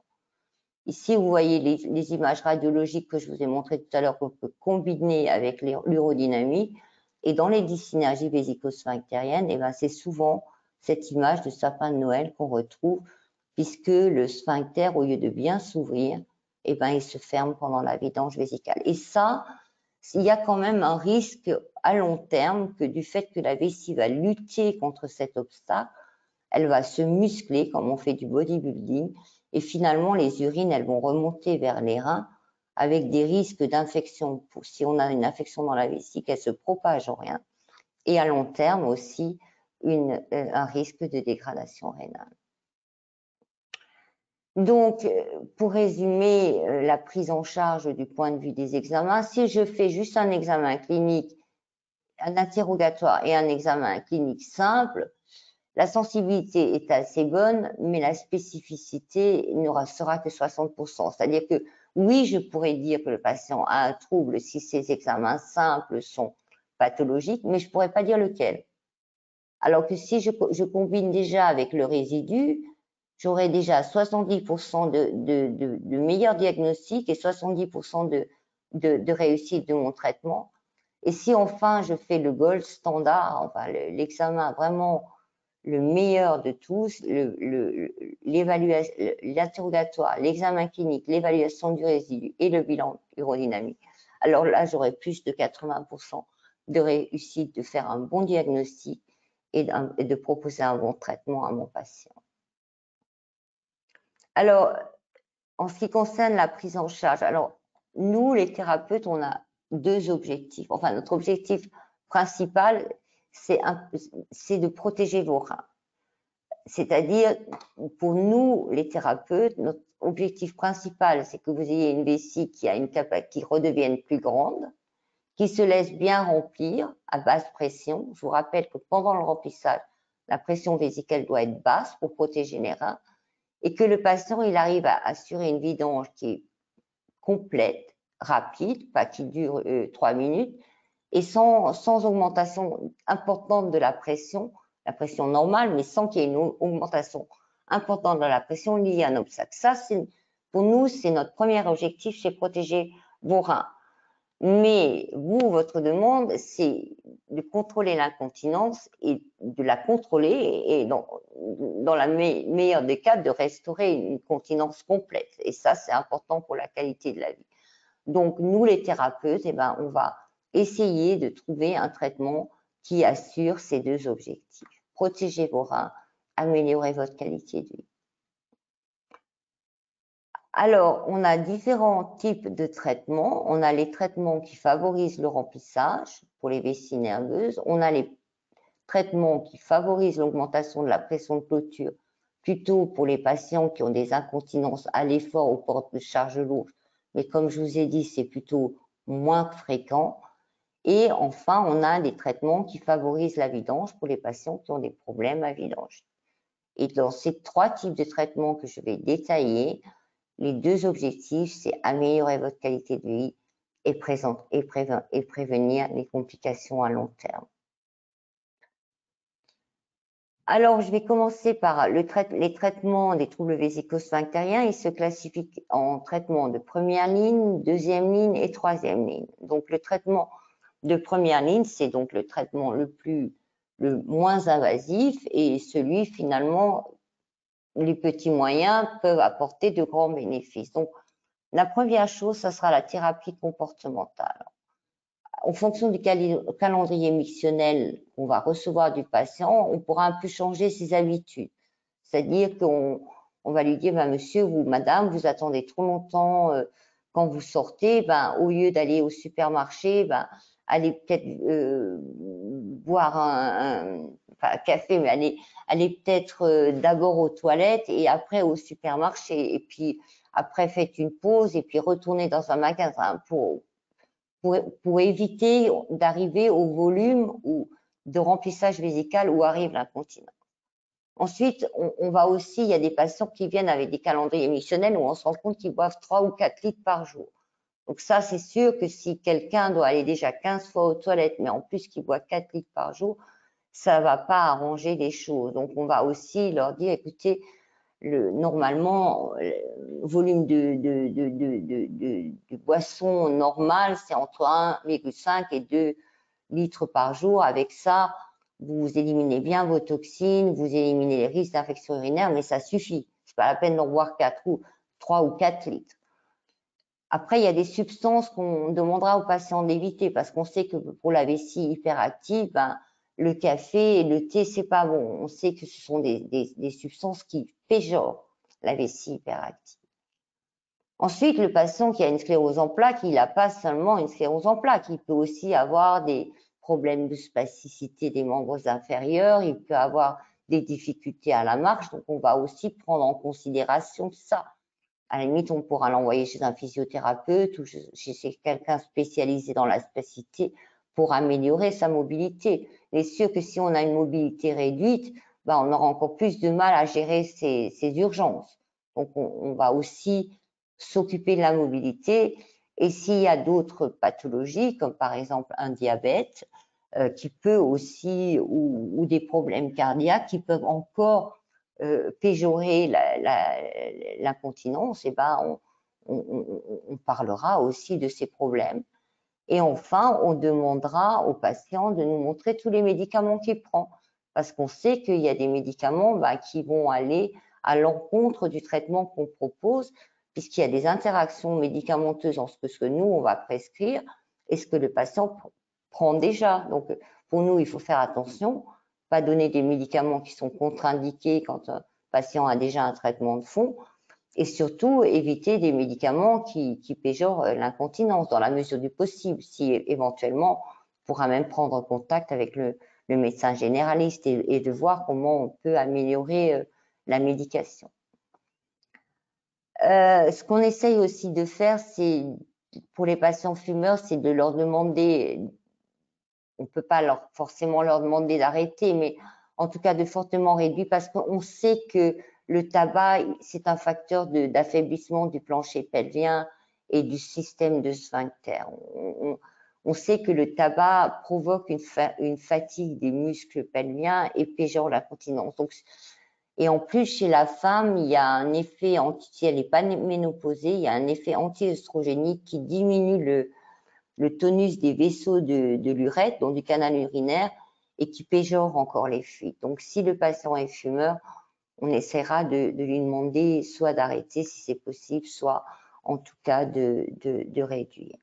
Ici, vous voyez les images radiologiques que je vous ai montrées tout à l'heure qu'on peut combiner avec l'urodynamie. Et dans les dysynergies vésico-sphinctériennes, c'est souvent cette image de sapin de Noël qu'on retrouve, puisque le sphincter, au lieu de bien s'ouvrir, il se ferme pendant la vidange vésicale. Et ça, il y a quand même un risque à long terme que du fait que la vessie va lutter contre cet obstacle, elle va se muscler comme on fait du bodybuilding et finalement les urines, elles vont remonter vers les reins avec des risques d'infection. Si on a une infection dans la vessie, qu'elle se propage en rien. Et à long terme aussi, un risque de dégradation rénale. Donc, pour résumer la prise en charge du point de vue des examens, si je fais juste un examen clinique, un interrogatoire et un examen clinique simple, la sensibilité est assez bonne, mais la spécificité ne sera que 60%. C'est-à-dire que oui, je pourrais dire que le patient a un trouble si ces examens simples sont pathologiques, mais je ne pourrais pas dire lequel. Alors que si je combine déjà avec le résidu, j'aurai déjà 70% de meilleurs diagnostics et 70% de réussite de mon traitement. Et si enfin je fais le gold standard, enfin l'examen vraiment le meilleur de tous, l'interrogatoire, l'examen clinique, l'évaluation du résidu et le bilan urodynamique, alors là j'aurai plus de 80% de réussite de faire un bon diagnostic et de proposer un bon traitement à mon patient. Alors, en ce qui concerne la prise en charge, alors nous, les thérapeutes, on a deux objectifs. Enfin, notre objectif principal, c'est de protéger vos reins. C'est-à-dire, pour nous, les thérapeutes, notre objectif principal, c'est que vous ayez une vessie qui redevienne plus grande, qui se laisse bien remplir à basse pression. Je vous rappelle que pendant le remplissage, la pression vésicale doit être basse pour protéger les reins et que le patient, il arrive à assurer une vidange qui est complète, rapide, pas qui dure 3 minutes, et sans augmentation importante de la pression normale, mais sans qu'il y ait une augmentation importante de la pression liée à un obstacle. Ça, pour nous, c'est notre premier objectif, c'est protéger vos reins. Mais vous, votre demande, c'est de contrôler l'incontinence et de la contrôler et dans la meilleure des cas, de restaurer une continence complète. Et ça, c'est important pour la qualité de la vie. Donc, nous, les thérapeutes, on va essayer de trouver un traitement qui assure ces deux objectifs. Protéger vos reins, améliorer votre qualité de vie. Alors, on a différents types de traitements. On a les traitements qui favorisent le remplissage pour les vessies nerveuses. On a les traitements qui favorisent l'augmentation de la pression de clôture, plutôt pour les patients qui ont des incontinences à l'effort aux portes de charge lourde. Mais comme je vous ai dit, c'est plutôt moins fréquent. Et enfin, on a des traitements qui favorisent la vidange pour les patients qui ont des problèmes à vidange. Et dans ces trois types de traitements que je vais détailler, les deux objectifs, c'est améliorer votre qualité de vie et prévenir les complications à long terme. Alors, je vais commencer par les traitements des troubles vésico-sphinctériens. Ils se classifient en traitement de première ligne, deuxième ligne et troisième ligne. Donc, le traitement de première ligne, c'est donc le traitement le moins invasif et celui finalement, les petits moyens peuvent apporter de grands bénéfices. Donc, la première chose, ça sera la thérapie comportementale. En fonction du calendrier missionnel qu'on va recevoir du patient, on pourra un peu changer ses habitudes. C'est-à-dire qu'on va lui dire, monsieur ou madame, vous attendez trop longtemps quand vous sortez, au lieu d'aller au supermarché, allez peut-être boire un café, mais allez peut-être d'abord aux toilettes et après au supermarché. Et puis après, faites une pause et puis retournez dans un magasin pour éviter d'arriver au volume de remplissage vésical où arrive l'incontinence. Ensuite, on va aussi, il y a des patients qui viennent avec des calendriers missionnels où on se rend compte qu'ils boivent 3 ou 4 litres par jour. Donc ça, c'est sûr que si quelqu'un doit aller déjà 15 fois aux toilettes, mais en plus qu'il boit 4 litres par jour, ça ne va pas arranger les choses. Donc on va aussi leur dire, écoutez, normalement, le volume de boisson normale, c'est entre 1,5 et 2 litres par jour. Avec ça, vous éliminez bien vos toxines, vous éliminez les risques d'infection urinaire, mais ça suffit. C'est pas la peine d'en boire 3 ou 4 litres. Après, il y a des substances qu'on demandera aux patients d'éviter parce qu'on sait que pour la vessie hyperactive, le café et le thé, c'est pas bon. On sait que ce sont des substances qui péjorent la vessie hyperactive. Ensuite, le patient qui a une sclérose en plaques, il n'a pas seulement une sclérose en plaques, il peut aussi avoir des problèmes de spasticité des membres inférieurs, il peut avoir des difficultés à la marche, donc on va aussi prendre en considération ça. À la limite, on pourra l'envoyer chez un physiothérapeute ou chez quelqu'un spécialisé dans la spasticité pour améliorer sa mobilité. Il est sûr que si on a une mobilité réduite, on aura encore plus de mal à gérer ces urgences. Donc, on va aussi s'occuper de la mobilité. Et s'il y a d'autres pathologies, comme par exemple un diabète, qui peut aussi, ou des problèmes cardiaques qui peuvent encore péjorer l'incontinence, on parlera aussi de ces problèmes. Et enfin, on demandera au patient de nous montrer tous les médicaments qu'il prend, parce qu'on sait qu'il y a des médicaments qui vont aller à l'encontre du traitement qu'on propose, puisqu'il y a des interactions médicamenteuses entre ce que nous, on va prescrire et ce que le patient prend déjà. Donc, pour nous, il faut faire attention, pas donner des médicaments qui sont contre-indiqués quand un patient a déjà un traitement de fond, et surtout éviter des médicaments qui péjorent l'incontinence dans la mesure du possible, si éventuellement on pourra même prendre contact avec le médecin généraliste et de voir comment on peut améliorer la médication. Ce qu'on essaye aussi de faire, c'est pour les patients fumeurs, c'est de leur demander, on ne peut pas forcément leur demander d'arrêter, mais en tout cas de fortement réduire, parce qu'on sait que le tabac, c'est un facteur d'affaiblissement du plancher pelvien et du système de sphincter. On sait que le tabac provoque une fatigue des muscles pelviens et péjore l'incontinence. Et en plus, chez la femme, il y a un effet si elle n'est pas ménopausée, il y a un effet anti-œstrogénique qui diminue le tonus des vaisseaux de l'urètre, donc du canal urinaire, et qui péjore encore les fuites. Donc, si le patient est fumeur, on essaiera de lui demander soit d'arrêter si c'est possible, soit en tout cas de réduire.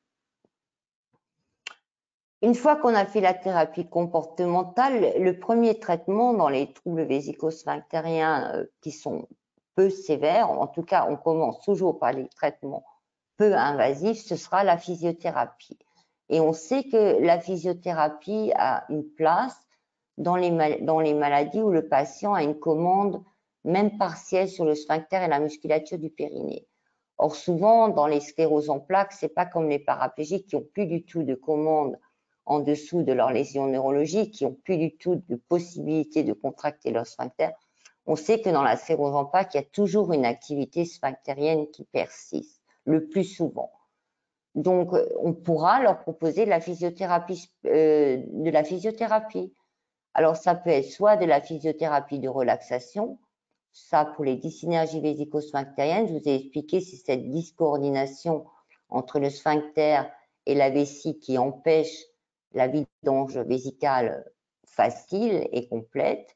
Une fois qu'on a fait la thérapie comportementale, le premier traitement dans les troubles vésico-sphinctériens qui sont peu sévères, en tout cas on commence toujours par les traitements peu invasifs, ce sera la physiothérapie. Et on sait que la physiothérapie a une place dans les maladies où le patient a une commande même partielle sur le sphincter et la musculature du périnée. Or, souvent, dans les scléroses en plaques, c'est pas comme les paraplégiques qui ont plus du tout de commande en dessous de leur lésion neurologique, qui ont plus du tout de possibilité de contracter leur sphincter. On sait que dans la sclérose en plaques, il y a toujours une activité sphinctérienne qui persiste, le plus souvent. Donc, on pourra leur proposer de la physiothérapie. Alors, ça peut être soit de la physiothérapie de relaxation, ça pour les dysynergies vésico-sphinctériennes, je vous ai expliqué, c'est cette discoordination entre le sphincter et la vessie qui empêche la vidange vésicale facile et complète.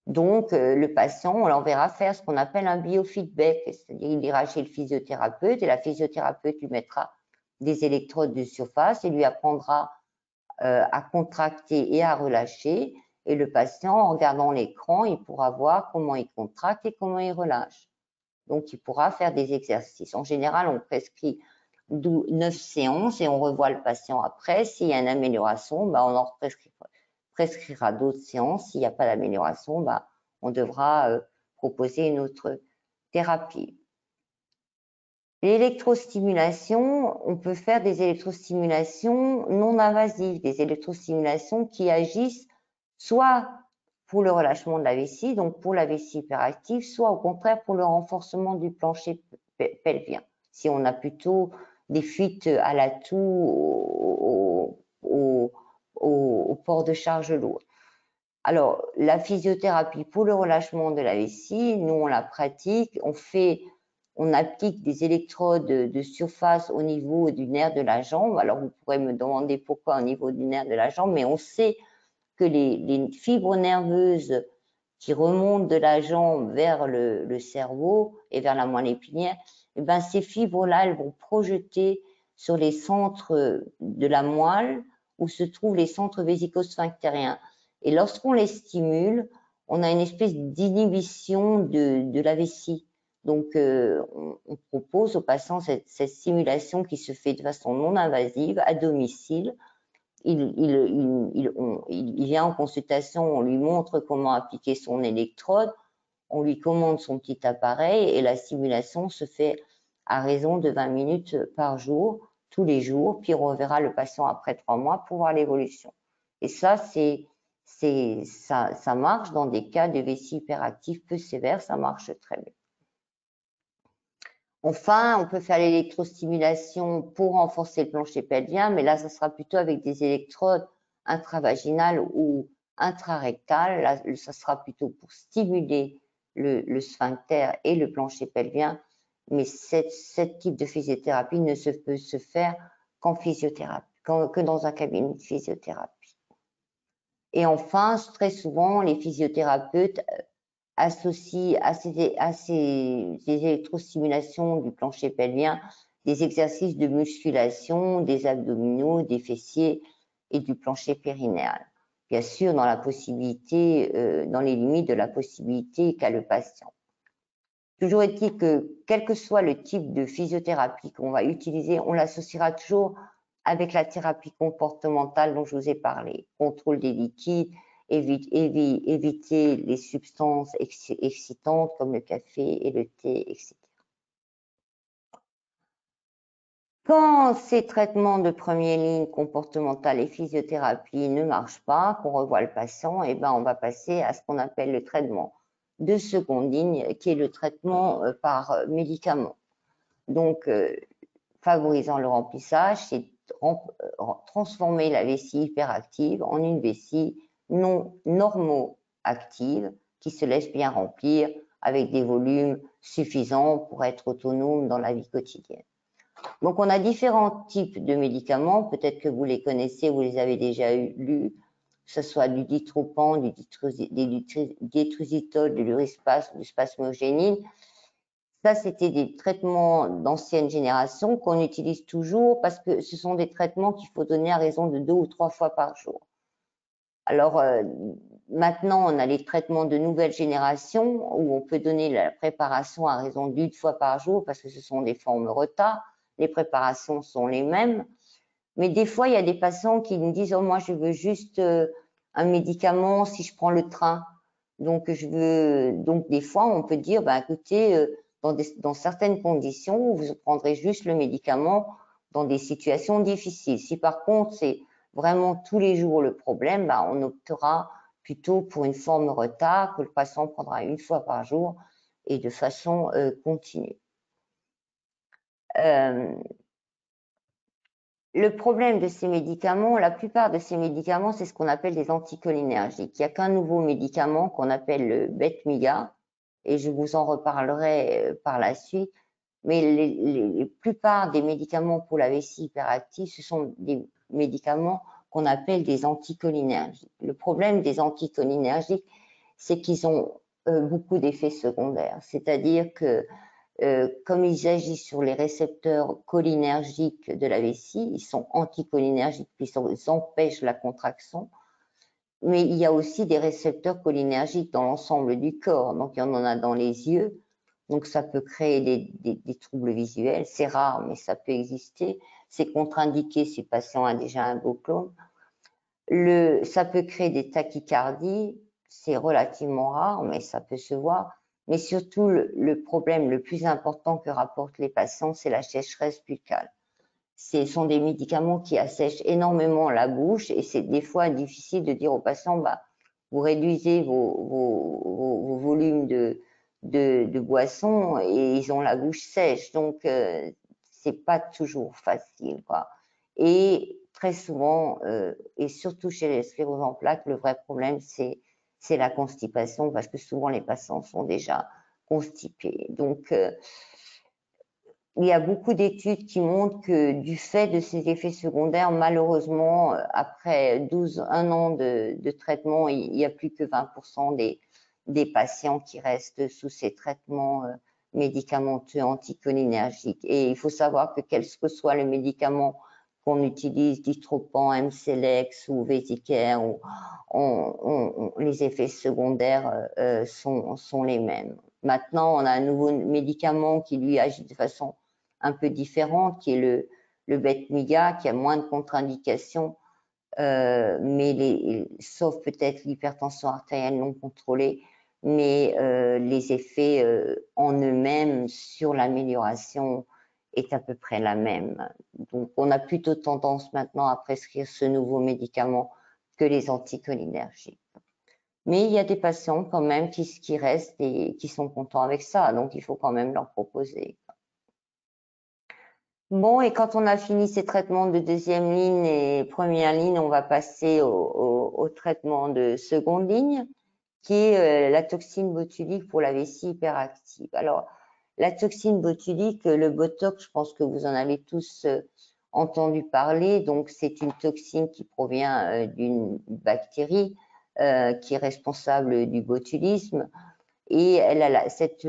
Donc, le patient, on l'enverra faire ce qu'on appelle un biofeedback, c'est-à-dire il ira chez le physiothérapeute et la physiothérapeute lui mettra des électrodes de surface et lui apprendra à contracter et à relâcher. Et le patient, en regardant l'écran, il pourra voir comment il contracte et comment il relâche. Donc, il pourra faire des exercices. En général, on prescrit 9 séances et on revoit le patient après. S'il y a une amélioration, on en prescrira d'autres séances. S'il n'y a pas d'amélioration, on devra proposer une autre thérapie. L'électrostimulation, on peut faire des électrostimulations non invasives, des électrostimulations qui agissent soit pour le relâchement de la vessie, donc pour la vessie hyperactive, soit au contraire pour le renforcement du plancher pelvien. Si on a plutôt des fuites à la toux au port de charge lourde. Alors, la physiothérapie pour le relâchement de la vessie, nous on la pratique, on applique des électrodes de surface au niveau du nerf de la jambe. Alors, vous pourrez me demander pourquoi au niveau du nerf de la jambe, mais on sait que les fibres nerveuses qui remontent de la jambe vers le cerveau et vers la moelle épinière, ces fibres-là, elles vont projeter sur les centres de la moelle où se trouvent les centres vésico-sphinctériens. Et lorsqu'on les stimule, on a une espèce d'inhibition de la vessie. Donc, on propose aux patients cette stimulation qui se fait de façon non invasive à domicile. Il vient en consultation, on lui montre comment appliquer son électrode, on lui commande son petit appareil et la stimulation se fait à raison de 20 minutes par jour, tous les jours, puis on reverra le patient après 3 mois pour voir l'évolution. Et ça, ça marche dans des cas de vessie hyperactive peu sévères, ça marche très bien. Enfin, on peut faire l'électrostimulation pour renforcer le plancher pelvien, mais là, ça sera plutôt avec des électrodes intravaginales ou intrarectales. Là, ça sera plutôt pour stimuler le sphincter et le plancher pelvien, mais ce type de physiothérapie ne peut se faire qu'en physiothérapie, que dans un cabinet de physiothérapie. Et enfin, très souvent, les physiothérapeutes associent à ces électrostimulations du plancher pelvien des exercices de musculation des abdominaux, des fessiers et du plancher périnéal. Bien sûr, dans la possibilité, dans les limites de la possibilité qu'a le patient. Toujours est-il que, quel que soit le type de physiothérapie qu'on va utiliser, on l'associera toujours avec la thérapie comportementale dont je vous ai parlé. Contrôle des liquides, éviter les substances excitantes comme le café et le thé, etc. Quand ces traitements de première ligne comportementale et physiothérapie ne marchent pas, qu'on revoit le patient, on va passer à ce qu'on appelle le traitement de seconde ligne, qui est le traitement par médicament. Donc, favorisant le remplissage, c'est transformer la vessie hyperactive en une vessie non normo-active qui se laisse bien remplir avec des volumes suffisants pour être autonome dans la vie quotidienne. Donc, on a différents types de médicaments. Peut-être que vous les connaissez, vous les avez déjà lus, que ce soit du ditropan, du détrusitol, de l'urispase ou du spasmogénine. Ça, c'était des traitements d'ancienne génération qu'on utilise toujours parce que ce sont des traitements qu'il faut donner à raison de 2 ou 3 fois par jour. Alors, maintenant, on a les traitements de nouvelle génération où on peut donner la préparation à raison d'1 fois par jour parce que ce sont des formes retard. Les préparations sont les mêmes. Mais des fois, il y a des patients qui me disent « Oh, moi, je veux juste un médicament si je prends le train. » Donc, des fois, on peut dire « Écoutez, dans certaines conditions, vous prendrez juste le médicament dans des situations difficiles. Si par contre, c'est vraiment tous les jours le problème, on optera plutôt pour une forme retard que le patient prendra 1 fois par jour et de façon continue. » Le problème de ces médicaments, la plupart de ces médicaments, c'est ce qu'on appelle des anticholinergiques. Il n'y a qu'un nouveau médicament qu'on appelle le Betmiga, et je vous en reparlerai par la suite. Mais la plupart des médicaments pour la vessie hyperactive, ce sont des médicaments qu'on appelle des anticholinergiques. Le problème des anticholinergiques, c'est qu'ils ont beaucoup d'effets secondaires. C'est-à-dire que comme ils agissent sur les récepteurs cholinergiques de la vessie, ils sont anticholinergiques, ils empêchent la contraction, mais il y a aussi des récepteurs cholinergiques dans l'ensemble du corps, donc il y en a dans les yeux, donc ça peut créer des troubles visuels, c'est rare, mais ça peut exister, c'est contre-indiqué si le patient a déjà un glaucome. Ça peut créer des tachycardies, c'est relativement rare, mais ça peut se voir. Mais surtout, le problème le plus important que rapportent les patients, c'est la sécheresse buccale. Ce sont des médicaments qui assèchent énormément la bouche et c'est des fois difficile de dire aux patients, vous réduisez vos volumes de boissons et ils ont la bouche sèche. Donc, c'est pas toujours facile, quoi. Et très souvent, et surtout chez les scléroses en plaques, le vrai problème, c'est la constipation parce que souvent les patients sont déjà constipés. Donc, il y a beaucoup d'études qui montrent que du fait de ces effets secondaires, malheureusement, après 1 an de traitement, il n'y a plus que 20% des patients qui restent sous ces traitements médicamenteux anticholinergiques. Et il faut savoir que quel que soit le médicament qu'on utilise, Ditropan, Mcelex ou Vesicare, les effets secondaires sont les mêmes. Maintenant, on a un nouveau médicament qui lui agit de façon un peu différente, qui est le Betmiga, qui a moins de contre-indications, sauf peut-être l'hypertension artérielle non contrôlée, mais les effets en eux-mêmes sur l'amélioration est à peu près la même. Donc, on a plutôt tendance maintenant à prescrire ce nouveau médicament que les anticholinergiques. Mais il y a des patients quand même qui restent et qui sont contents avec ça, donc il faut quand même leur proposer. Bon, et quand on a fini ces traitements de deuxième ligne et première ligne, on va passer au traitement de seconde ligne, qui est la toxine botulique pour la vessie hyperactive. Alors, la toxine botulique, le Botox, je pense que vous en avez tous entendu parler. Donc, c'est une toxine qui provient d'une bactérie qui est responsable du botulisme. Et cette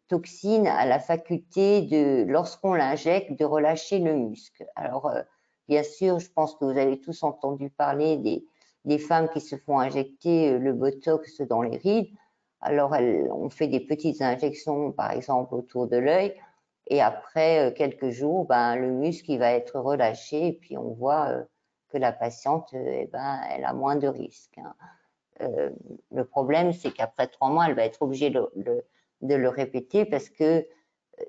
toxine a la faculté lorsqu'on l'injecte, de relâcher le muscle. Alors, bien sûr, je pense que vous avez tous entendu parler des femmes qui se font injecter le Botox dans les rides. Alors, on fait des petites injections, par exemple, autour de l'œil. Et après quelques jours, le muscle il va être relâché et puis on voit que la patiente, elle a moins de risques. Le problème, c'est qu'après 3 mois, elle va être obligée de le répéter parce que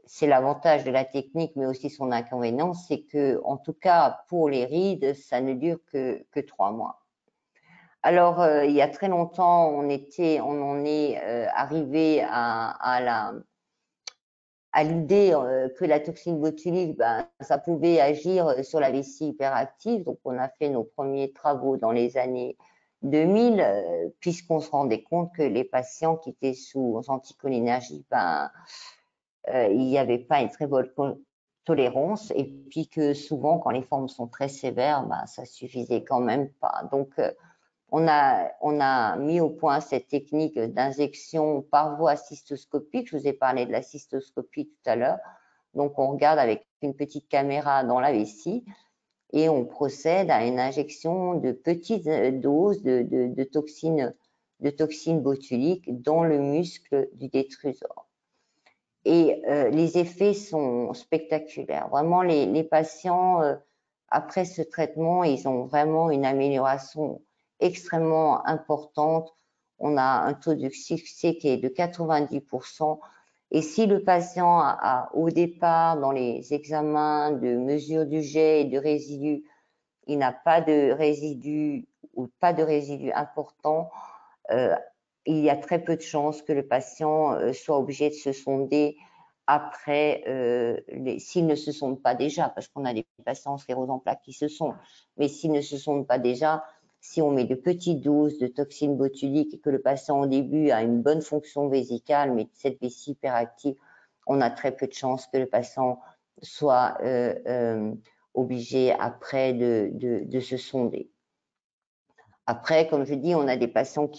c'est l'avantage de la technique, mais aussi son inconvénient, c'est que, en tout cas, pour les rides, ça ne dure que 3 mois. Alors, il y a très longtemps, on en est arrivé à l'idée que la toxine botulique, ça pouvait agir sur la vessie hyperactive. Donc, on a fait nos premiers travaux dans les années 2000, puisqu'on se rendait compte que les patients qui étaient sous anticholinergie, il n'y avait pas une très bonne tolérance, et puis que souvent, quand les formes sont très sévères, ça suffisait quand même pas. Donc, on a mis au point cette technique d'injection par voie cystoscopique. Je vous ai parlé de la cystoscopie tout à l'heure. Donc, on regarde avec une petite caméra dans la vessie et on procède à une injection de petites doses de toxines botuliques dans le muscle du détrusor. Et les effets sont spectaculaires. Vraiment, les patients, après ce traitement, ils ont vraiment une amélioration extrêmement importante. On a un taux de succès qui est de 90%. Et si le patient a au départ, dans les examens de mesure du jet et de résidus, il n'a pas de résidus ou pas de résidus importants, il y a très peu de chances que le patient soit obligé de se sonder après, s'il ne se sonde pas déjà, parce qu'on a des patients en sclérose en plaques qui se sondent, mais s'ils ne se sondent pas déjà, si on met de petites doses de toxines botuliques et que le patient au début a une bonne fonction vésicale, mais cette vessie hyperactive, on a très peu de chances que le patient soit obligé après de se sonder. Après, comme je dis, on a des patients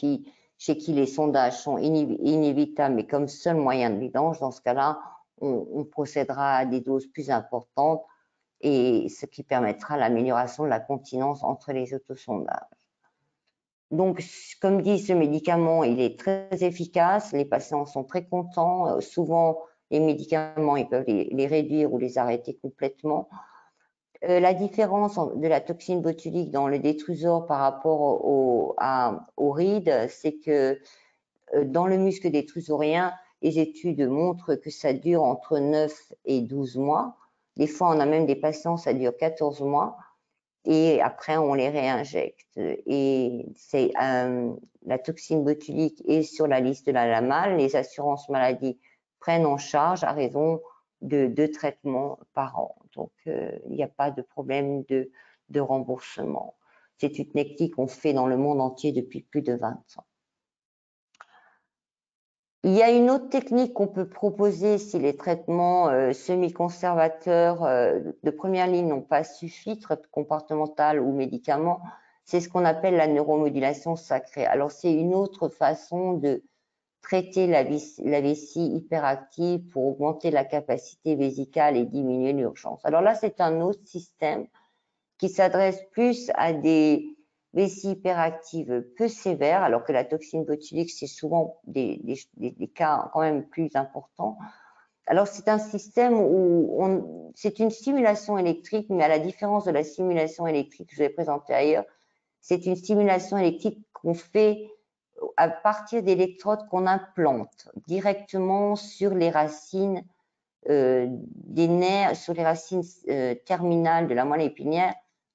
chez qui les sondages sont inévitables, mais comme seul moyen de vidange, dans ce cas-là, on procédera à des doses plus importantes, et ce qui permettra l'amélioration de la continence entre les autosondages. Donc, comme dit, ce médicament, il est très efficace, les patients sont très contents. Souvent, les médicaments, ils peuvent les réduire ou les arrêter complètement. La différence de la toxine botulique dans le détrusor par rapport au ride, c'est que dans le muscle détrusorien, les études montrent que ça dure entre 9 et 12 mois. Des fois, on a même des patients, ça dure 14 mois. Et après, on les réinjecte. Et la toxine botulique est sur la liste de la LAMAL. Les assurances maladie prennent en charge à raison de 2 traitements par an. Donc, il n'y a pas de problème de remboursement. C'est une technique qu'on fait dans le monde entier depuis plus de 20 ans. Il y a une autre technique qu'on peut proposer si les traitements semi-conservateurs de première ligne n'ont pas suffi, traitement comportemental ou médicaments, c'est ce qu'on appelle la neuromodulation sacrée. Alors, c'est une autre façon de traiter la vessie hyperactive pour augmenter la capacité vésicale et diminuer l'urgence. Alors là, c'est un autre système qui s'adresse plus à des vessies hyperactives peu sévères, alors que la toxine botulique, c'est souvent des cas quand même plus importants. Alors, c'est un système où c'est une stimulation électrique, mais à la différence de la stimulation électrique que je vais présenter ailleurs, c'est une stimulation électrique qu'on fait à partir d'électrodes qu'on implante directement sur les racines des nerfs, sur les racines terminales de la moelle épinière,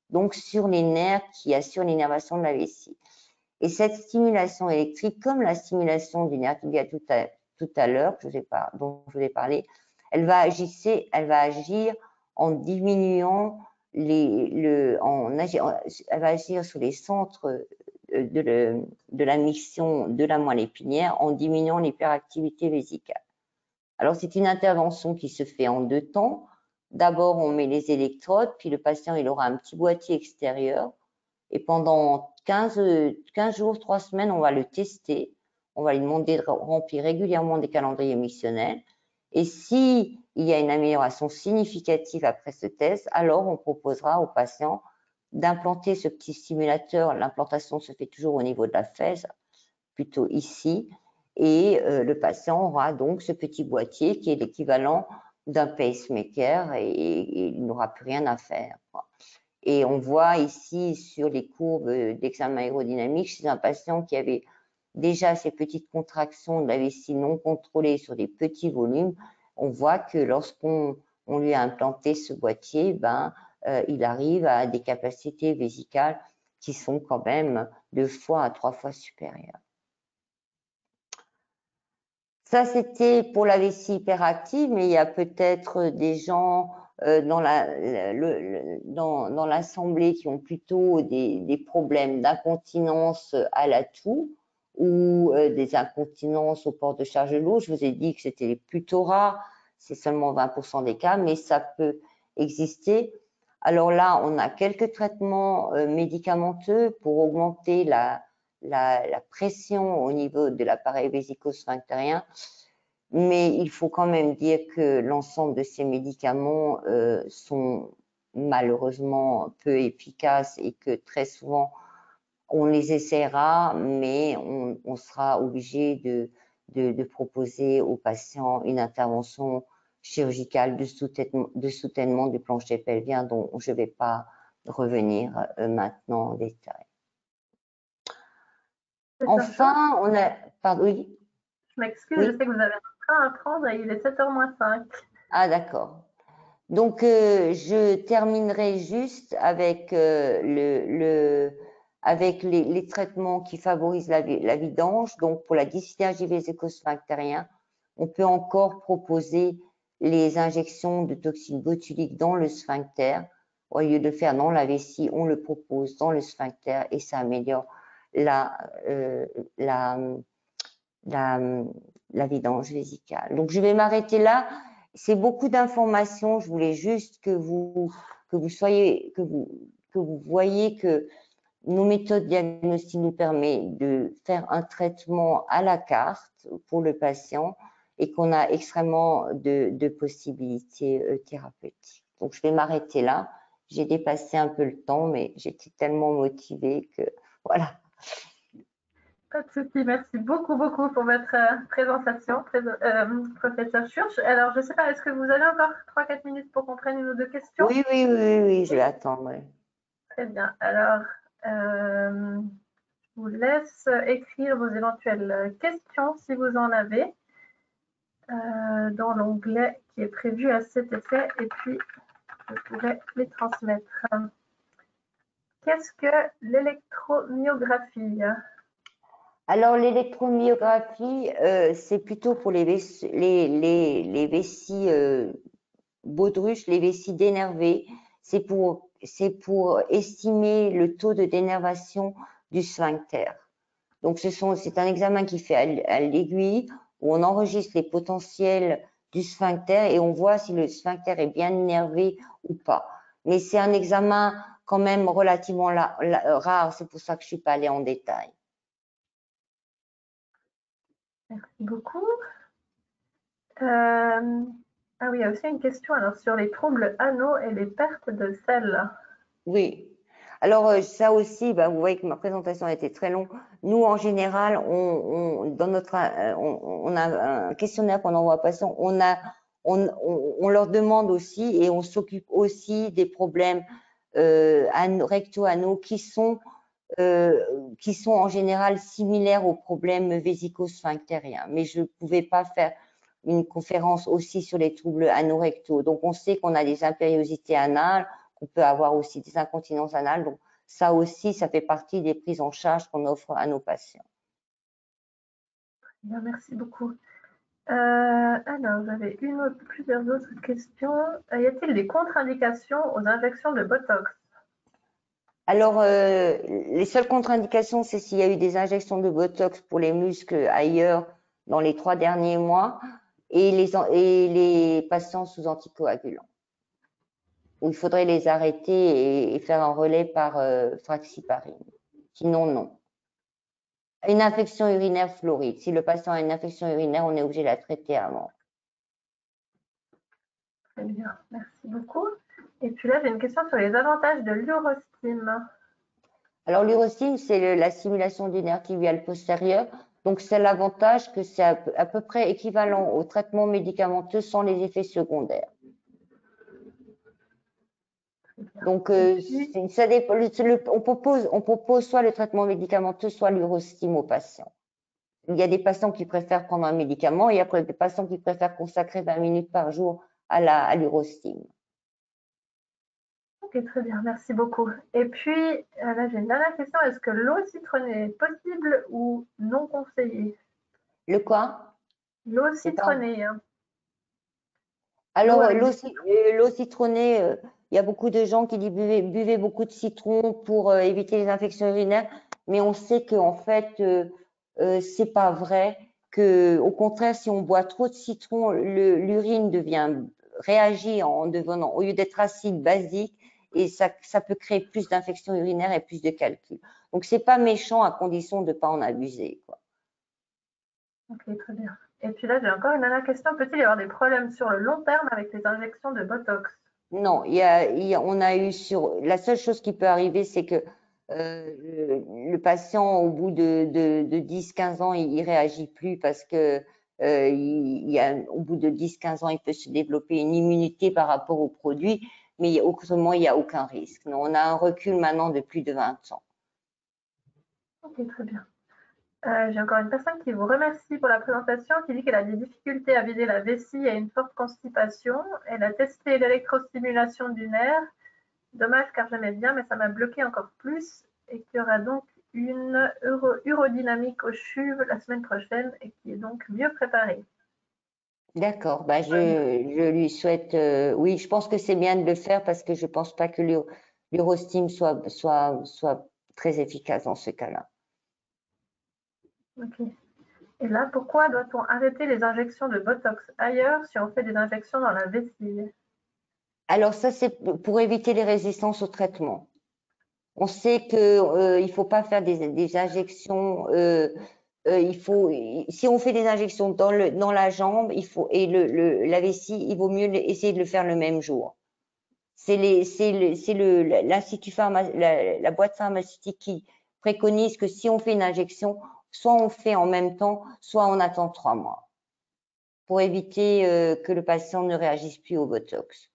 donc sur les nerfs qui assurent l'innervation de la vessie. Et cette stimulation électrique, comme la stimulation du nerf tibial tout à l'heure, dont je vous ai parlé, elle va agir en diminuant elle va agir sur les centres de la mission de la moelle épinière en diminuant l'hyperactivité vésicale. Alors, c'est une intervention qui se fait en 2 temps. D'abord, on met les électrodes, puis le patient, il aura un petit boîtier extérieur. Et pendant 15 jours, 3 semaines, on va le tester. On va lui demander de remplir régulièrement des calendriers missionnels. Et s'il y a une amélioration significative après ce test, alors on proposera au patient d'implanter ce petit stimulateur. L'implantation se fait toujours au niveau de la fesse, plutôt ici. Et le patient aura donc ce petit boîtier qui est l'équivalent d'un pacemaker et il n'aura plus rien à faire, quoi. Et on voit ici sur les courbes d'examen aérodynamique chez un patient qui avait déjà ces petites contractions de la vessie non contrôlées sur des petits volumes, on voit que lorsqu'on lui a implanté ce boîtier, il arrive à des capacités vésicales qui sont quand même 2 fois à 3 fois supérieures. Ça, c'était pour la vessie hyperactive, mais il y a peut-être des gens dans l'assemblée qui ont plutôt des problèmes d'incontinence à la toux ou des incontinences au port de charge lourde. Je vous ai dit que c'était plutôt rare, c'est seulement 20% des cas, mais ça peut exister. Alors là, on a quelques traitements médicamenteux pour augmenter la pression au niveau de l'appareil vésico-sphinctérien, mais il faut quand même dire que l'ensemble de ces médicaments sont malheureusement peu efficaces et que très souvent on les essaiera, mais on sera obligé de proposer aux patients une intervention chirurgicale de soutènement du plancher pelvien dont je ne vais pas revenir maintenant en détail. Enfin, on a... Pardon, oui. Je m'excuse, oui. Je sais que vous avez un train à prendre et il est 7h moins 5. Ah, d'accord. Donc, je terminerai juste avec, avec les traitements qui favorisent la vidange. Donc, pour la dyssynergie vésico-sphinctérien, on peut encore proposer les injections de toxine botulique dans le sphincter. Au lieu de le faire dans la vessie, on le propose dans le sphincter et ça améliore la vidange vésicale. Donc, je vais m'arrêter là. C'est beaucoup d'informations. Je voulais juste que vous voyez que nos méthodes diagnostiques nous permettent de faire un traitement à la carte pour le patient et qu'on a extrêmement de possibilités thérapeutiques. Donc, je vais m'arrêter là. J'ai dépassé un peu le temps, mais j'étais tellement motivée que voilà. Pas de souci, merci beaucoup pour votre présentation, professeur Schurch. Alors, je ne sais pas, est-ce que vous avez encore 3-4 minutes pour qu'on prenne une ou deux questions? Oui, je vais attendre. Oui. Très bien. Alors, je vous laisse écrire vos éventuelles questions si vous en avez dans l'onglet qui est prévu à cet effet et puis je pourrai les transmettre. Qu'est-ce que l'électromyographie? Alors, l'électromyographie, c'est plutôt pour les vessies baudruches, les vessies dénervées. C'est pour estimer le taux de dénervation du sphincter. Donc, c'est un examen qui fait à l'aiguille où on enregistre les potentiels du sphincter et on voit si le sphincter est bien innervé ou pas. Mais c'est un examen quand même relativement rare, c'est pour ça que je suis pas allée en détail. Merci beaucoup. Ah oui, il y a aussi une question alors, sur les troubles anaux et les pertes de sel. Oui. Alors, ça aussi, vous voyez que ma présentation a été très longue. Nous, en général, dans notre, on a un questionnaire qu'on envoie aux patients. On leur demande aussi et on s'occupe aussi des problèmes recto-anaux qui sont en général similaires aux problèmes vésico-sphinctériens. Mais je ne pouvais pas faire une conférence aussi sur les troubles anorectaux. Donc, on sait qu'on a des impériosités anales, qu'on peut avoir aussi des incontinences anales. Donc, ça aussi, ça fait partie des prises en charge qu'on offre à nos patients. Bien, merci beaucoup. Alors, j'avais plusieurs autres questions. Y a-t-il des contre-indications aux injections de Botox? Alors, les seules contre-indications, c'est s'il y a eu des injections de Botox pour les muscles ailleurs dans les 3 derniers mois et les patients sous anticoagulants, où il faudrait les arrêter et faire un relais par fraxiparine. Sinon, non. Une infection urinaire floride. Si le patient a une infection urinaire, on est obligé de la traiter avant. Très bien, merci beaucoup. Et puis là, j'ai une question sur les avantages de l'urostime. Alors, l'urostime, c'est la stimulation du nerf tibial postérieur. Donc, c'est l'avantage que c'est à peu près équivalent au traitement médicamenteux sans les effets secondaires. Donc, ça dépend, on propose soit le traitement médicamenteux, soit l'urostime aux patients. Il y a des patients qui préfèrent prendre un médicament et après des patients qui préfèrent consacrer 20 minutes par jour à l'urostime. Ok, très bien, merci beaucoup. Et puis, là, j'ai une dernière question. Est-ce que l'eau citronnée est possible ou non conseillée? Le quoi? L'eau citronnée. Hein. Alors, l'eau citronnée, il y a beaucoup de gens qui disent buvez beaucoup de citron pour éviter les infections urinaires, mais on sait qu'en fait, c'est pas vrai. Au contraire, si on boit trop de citron, l'urine réagit en devenant, au lieu d'être acide, basique, et ça peut créer plus d'infections urinaires et plus de calculs. Donc, c'est pas méchant à condition de pas en abuser, quoi. Ok, très bien. Et puis là, j'ai encore une dernière question. Peut-il y avoir des problèmes sur le long terme avec les injections de Botox? Non, on a eu la seule chose qui peut arriver, c'est que le patient, au bout de 10-15 ans, il réagit plus parce que au bout de 10-15 ans, il peut se développer une immunité par rapport au produit, mais autrement, il n'y a aucun risque. Non, on a un recul maintenant de plus de 20 ans. Ok, très bien. J'ai encore une personne qui vous remercie pour la présentation, qui dit qu'elle a des difficultés à vider la vessie et une forte constipation. Elle a testé l'électrostimulation du nerf. Dommage car j'aimais bien, mais ça m'a bloqué encore plus. Et qu'il y aura donc une urodynamique au CHUV la semaine prochaine et qui est donc mieux préparée. D'accord, bah je lui souhaite, oui, je pense que c'est bien de le faire parce que je pense pas que l'Urostime soit très efficace dans ce cas-là. Ok. Et là, pourquoi doit-on arrêter les injections de Botox ailleurs si on fait des injections dans la vessie? Alors ça, c'est pour éviter les résistances au traitement. On sait que il faut pas faire des injections. Si on fait des injections dans la jambe, et la vessie, il vaut mieux essayer de le faire le même jour. C'est la boîte pharmaceutique qui préconise que si on fait une injection, soit on fait en même temps, soit on attend 3 mois pour éviter que le patient ne réagisse plus au Botox.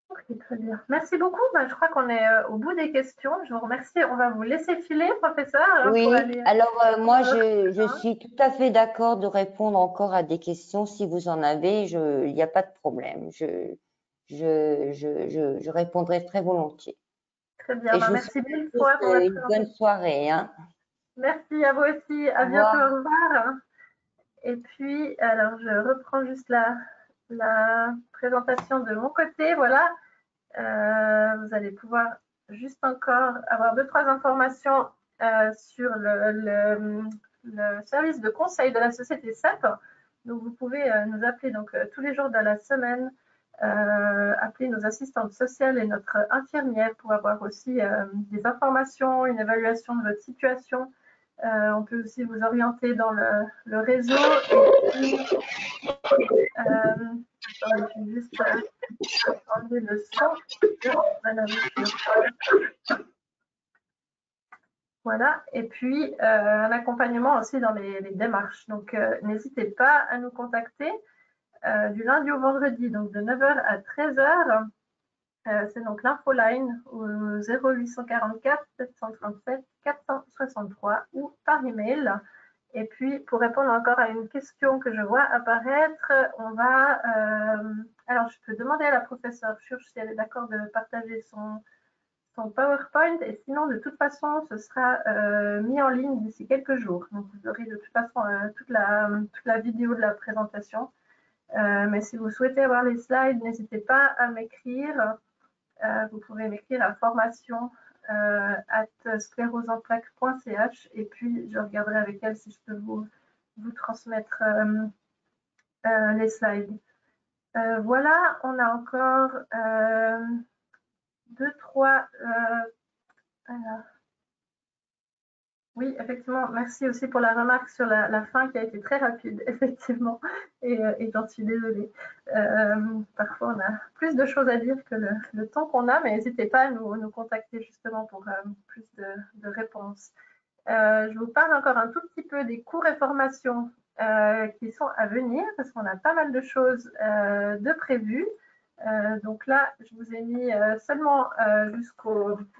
Ok, très bien. Merci beaucoup. Je crois qu'on est au bout des questions. Je vous remercie. On va vous laisser filer, professeur, pour Oui, aller. alors moi je suis tout à fait d'accord de répondre encore à des questions si vous en avez, il n'y a pas de problème. Je répondrai très volontiers. Très bien. Et je vous Merci souhaite mille tous fois pour la une bonne présentation. soirée, hein. Merci à vous aussi. Au À bientôt. revoir. Au revoir. Et puis, alors, je reprends juste la présentation de mon côté. Voilà. Vous allez pouvoir juste encore avoir 2-3 informations sur le service de conseil de la société CEP. Donc, vous pouvez nous appeler donc, tous les jours de la semaine, appeler nos assistantes sociales et notre infirmière pour avoir aussi des informations, une évaluation de votre situation. On peut aussi vous orienter dans le réseau. Et puis, attendez, je vais juste enlever le son de ma naviture. Voilà, et puis un accompagnement aussi dans les démarches. Donc, n'hésitez pas à nous contacter du lundi au vendredi, donc de 9h à 13h. C'est donc l'infoline au 0844 737 463 ou par email. Et puis, pour répondre encore à une question que je vois apparaître, on va... alors, je peux demander à la professeure Church si elle est d'accord de partager son PowerPoint. Et sinon, de toute façon, ce sera mis en ligne d'ici quelques jours. Donc, vous aurez de toute façon toute la vidéo de la présentation. Mais si vous souhaitez avoir les slides, n'hésitez pas à m'écrire. Vous pouvez m'écrire à formation@sclérosenplaques.ch et puis je regarderai avec elle si je peux vous transmettre les slides. Voilà, on a encore 2-3. Oui, effectivement, merci aussi pour la remarque sur la fin qui a été très rapide, effectivement, et j'en suis désolée. Parfois, on a plus de choses à dire que le temps qu'on a, mais n'hésitez pas à nous contacter justement pour plus de réponses. Je vous parle encore un tout petit peu des cours et formations qui sont à venir, parce qu'on a pas mal de choses de prévues. Donc là, je vous ai mis seulement jusqu'à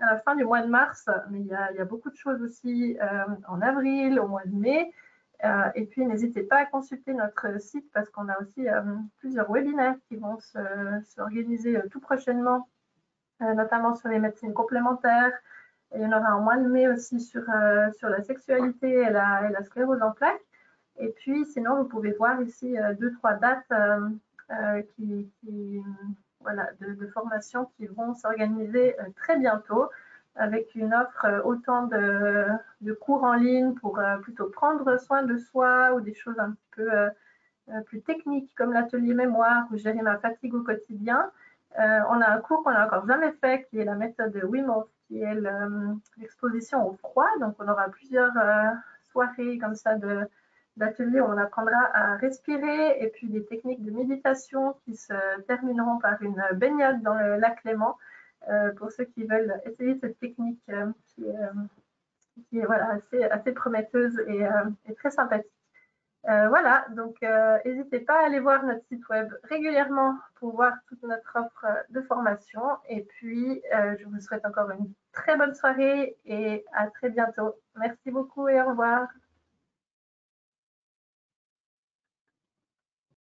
la fin du mois de mars, mais il y a beaucoup de choses aussi en avril, au mois de mai. Et puis, n'hésitez pas à consulter notre site parce qu'on a aussi plusieurs webinaires qui vont s'organiser tout prochainement, notamment sur les médecines complémentaires. Et il y en aura en mois de mai aussi sur la sexualité et la sclérose en plaques. Et puis, sinon, vous pouvez voir ici 2-3 dates voilà, de formation qui vont s'organiser très bientôt avec une offre autant de cours en ligne pour plutôt prendre soin de soi ou des choses un petit peu plus techniques comme l'atelier mémoire ou gérer ma fatigue au quotidien. On a un cours qu'on n'a encore jamais fait qui est la méthode de Wim Hof, qui est l'exposition au froid. Donc, on aura plusieurs soirées comme ça de d'ateliers où on apprendra à respirer et puis des techniques de méditation qui se termineront par une baignade dans le lac Léman pour ceux qui veulent essayer cette technique qui est voilà, assez prometteuse et très sympathique. Voilà, donc n'hésitez pas à aller voir notre site web régulièrement pour voir toute notre offre de formation. Et puis, je vous souhaite encore une très bonne soirée et à très bientôt. Merci beaucoup et au revoir.